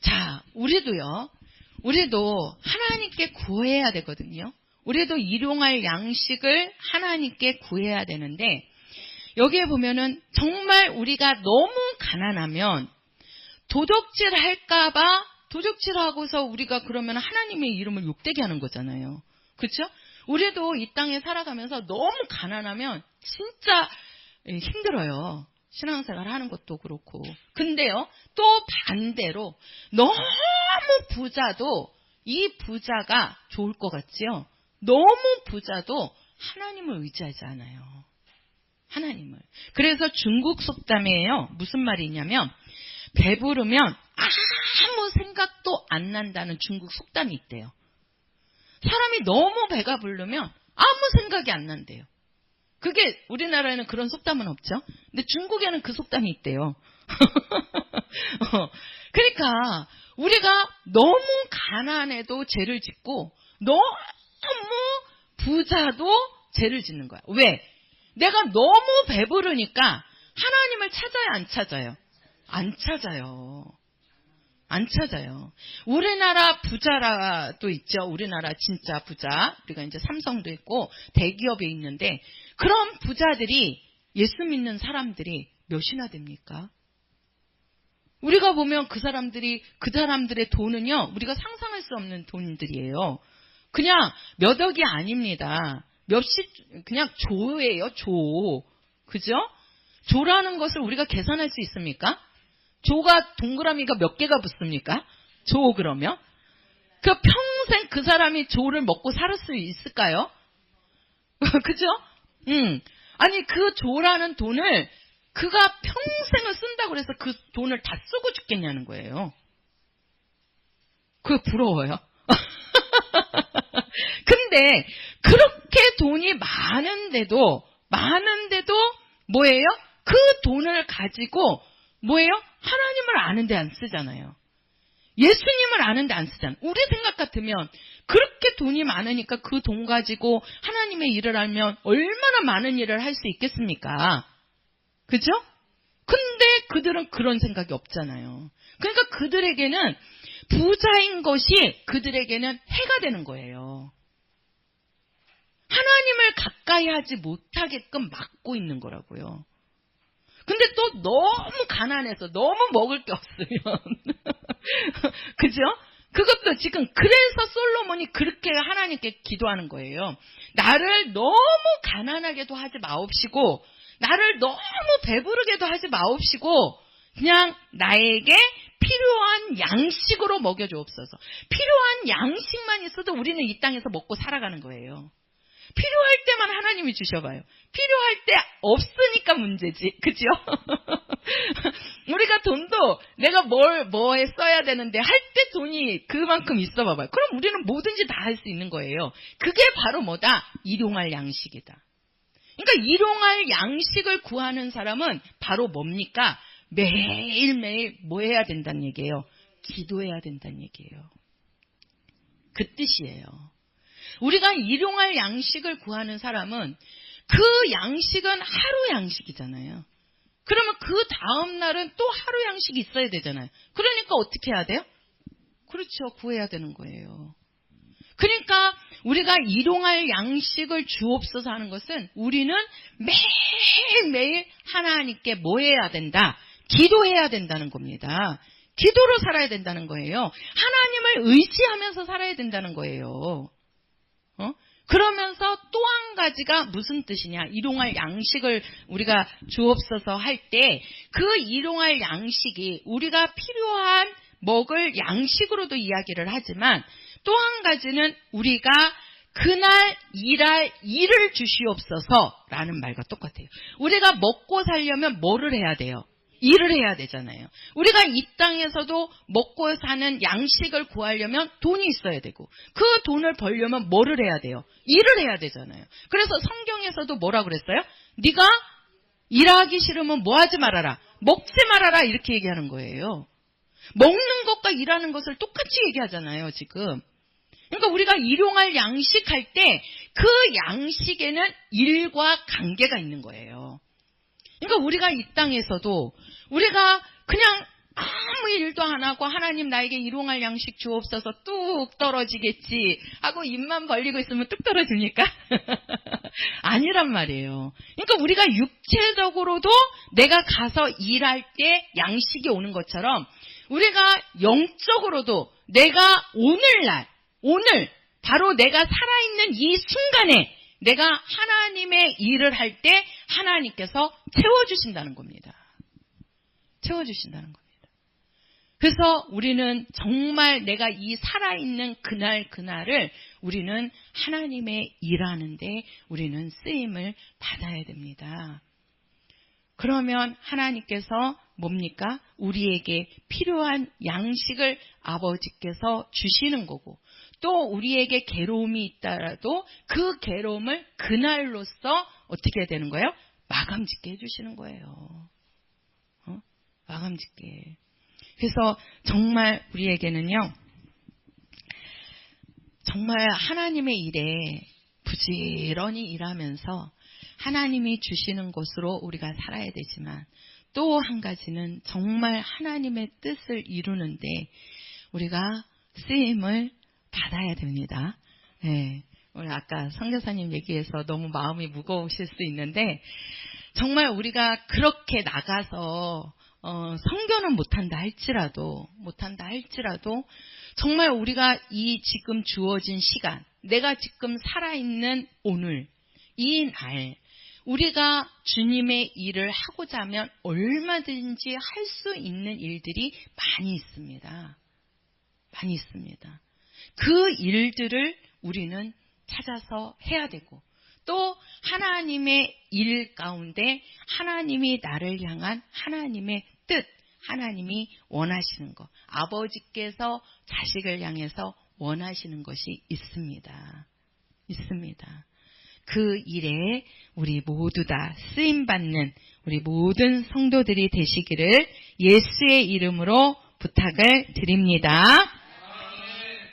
자, 우리도 하나님께 구해야 되거든요. 우리도 일용할 양식을 하나님께 구해야 되는데 여기에 보면은 정말 우리가 너무 가난하면 도적질 할까봐 도적질하고서 우리가 그러면 하나님의 이름을 욕되게 하는 거잖아요. 그렇죠? 우리도 이 땅에 살아가면서 너무 가난하면 진짜 힘들어요. 신앙생활 하는 것도 그렇고. 근데요, 또 반대로 너무 부자도 이 부자가 좋을 것 같지요? 너무 부자도 하나님을 의지하지 않아요. 하나님을. 그래서 중국 속담이에요. 무슨 말이냐면 배부르면 아무 생각도 안 난다는 중국 속담이 있대요. 사람이 너무 배가 부르면 아무 생각이 안 난대요. 그게 우리나라에는 그런 속담은 없죠. 근데 중국에는 그 속담이 있대요. 그러니까 우리가 너무 가난해도 죄를 짓고 너무 부자도 죄를 짓는 거야. 왜? 내가 너무 배부르니까 하나님을 찾아요, 안 찾아요? 안 찾아요. 안 찾아요. 우리나라 부자라도 있죠. 우리나라 진짜 부자. 우리가 이제 삼성도 있고 대기업에 있는데 그런 부자들이 예수 믿는 사람들이 몇이나 됩니까? 우리가 보면 그 사람들의 돈은요, 우리가 상상할 수 없는 돈들이에요. 그냥 몇 억이 아닙니다. 그냥 조예요, 조. 그죠? 조라는 것을 우리가 계산할 수 있습니까? 조가 동그라미가 몇 개가 붙습니까? 조 그러면? 그 평생 그 사람이 조를 먹고 살 수 있을까요? 그죠? 아니 그 조라는 돈을 그가 평생을 쓴다고 해서 그 돈을 다 쓰고 죽겠냐는 거예요. 그게 부러워요. 근데 그렇게 돈이 많은데도 뭐예요? 그 돈을 가지고 뭐예요? 하나님을 아는데 안 쓰잖아요. 예수님을 아는데 안 쓰잖아요. 우리 생각 같으면 그렇게 돈이 많으니까 그 돈 가지고 하나님의 일을 알면 얼마나 많은 일을 할 수 있겠습니까? 그죠? 근데 그들은 그런 생각이 없잖아요. 그러니까 그들에게는 부자인 것이 그들에게는 해가 되는 거예요. 하나님을 가까이 하지 못하게끔 막고 있는 거라고요. 근데 또 너무 가난해서 너무 먹을 게 없으면 그죠? 그것도 지금 그래서 솔로몬이 그렇게 하나님께 기도하는 거예요. 나를 너무 가난하게도 하지 마옵시고 나를 너무 배부르게도 하지 마옵시고 그냥 나에게 필요한 양식으로 먹여주옵소서. 필요한 양식만 있어도 우리는 이 땅에서 먹고 살아가는 거예요. 필요할 때만 하나님이 주셔봐요. 필요할 때 없으니까 문제지. 그죠? 우리가 돈도 내가 뭐에 써야 되는데 할 때 돈이 그만큼 있어 봐봐요. 그럼 우리는 뭐든지 다 할 수 있는 거예요. 그게 바로 뭐다? 일용할 양식이다. 그러니까 일용할 양식을 구하는 사람은 바로 뭡니까? 매일매일 뭐 해야 된다는 얘기예요? 기도해야 된다는 얘기예요. 그 뜻이에요. 우리가 일용할 양식을 구하는 사람은 그 양식은 하루 양식이잖아요. 그러면 그 다음 날은 또 하루 양식이 있어야 되잖아요. 그러니까 어떻게 해야 돼요? 그렇죠. 구해야 되는 거예요. 그러니까 우리가 일용할 양식을 주옵소서 하는 것은 우리는 매일매일 하나님께 뭐 해야 된다? 기도해야 된다는 겁니다. 기도로 살아야 된다는 거예요. 하나님을 의지하면서 살아야 된다는 거예요. 그러면서 또 한 가지가 무슨 뜻이냐? 일용할 양식을 우리가 주옵소서 할 때 그 일용할 양식이 우리가 필요한 먹을 양식으로도 이야기를 하지만 또 한 가지는 우리가 그날 일할 일을 주시옵소서라는 말과 똑같아요. 우리가 먹고 살려면 뭐를 해야 돼요? 일을 해야 되잖아요. 우리가 이 땅에서도 먹고 사는 양식을 구하려면 돈이 있어야 되고 그 돈을 벌려면 뭐를 해야 돼요? 일을 해야 되잖아요. 그래서 성경에서도 뭐라고 그랬어요? 네가 일하기 싫으면 뭐 하지 말아라? 먹지 말아라 이렇게 얘기하는 거예요. 먹는 것과 일하는 것을 똑같이 얘기하잖아요, 지금. 그러니까 우리가 일용할 양식할 때 그 양식에는 일과 관계가 있는 거예요. 그러니까 우리가 이 땅에서도 우리가 그냥 아무 일도 안 하고 하나님 나에게 일용할 양식 주옵소서 뚝 떨어지겠지 하고 입만 벌리고 있으면 뚝 떨어집니까? 아니란 말이에요. 그러니까 우리가 육체적으로도 내가 가서 일할 때 양식이 오는 것처럼 우리가 영적으로도 내가 오늘 바로 내가 살아있는 이 순간에 내가 하나님의 일을 할 때 하나님께서 채워주신다는 겁니다. 채워주신다는 겁니다. 그래서 우리는 정말 내가 이 살아있는 그날을 우리는 하나님의 일하는데 우리는 쓰임을 받아야 됩니다. 그러면 하나님께서 뭡니까? 우리에게 필요한 양식을 아버지께서 주시는 거고 또 우리에게 괴로움이 있다라도 그 괴로움을 그날로써 어떻게 되는 거예요? 마감 짓게 해주시는 거예요. 마감 짓게. 그래서 정말 우리에게는요, 정말 하나님의 일에 부지런히 일하면서 하나님이 주시는 것으로 우리가 살아야 되지만, 또 한 가지는 정말 하나님의 뜻을 이루는데 우리가 쓰임을 받아야 됩니다. 네. 우리 아까 선교사님 얘기해서 너무 마음이 무거우실 수 있는데, 정말 우리가 그렇게 나가서 선교는 못한다 할지라도 정말 우리가 이 지금 주어진 시간, 내가 지금 살아있는 오늘, 이 날, 우리가 주님의 일을 하고자 하면 얼마든지 할 수 있는 일들이 많이 있습니다. 많이 있습니다. 그 일들을 우리는 찾아서 해야 되고, 또 하나님의 일 가운데 하나님이 나를 향한 하나님의 뜻, 하나님이 원하시는 것, 아버지께서 자식을 향해서 원하시는 것이 있습니다. 그 일에 우리 모두 다 쓰임받는 우리 모든 성도들이 되시기를 예수의 이름으로 부탁을 드립니다.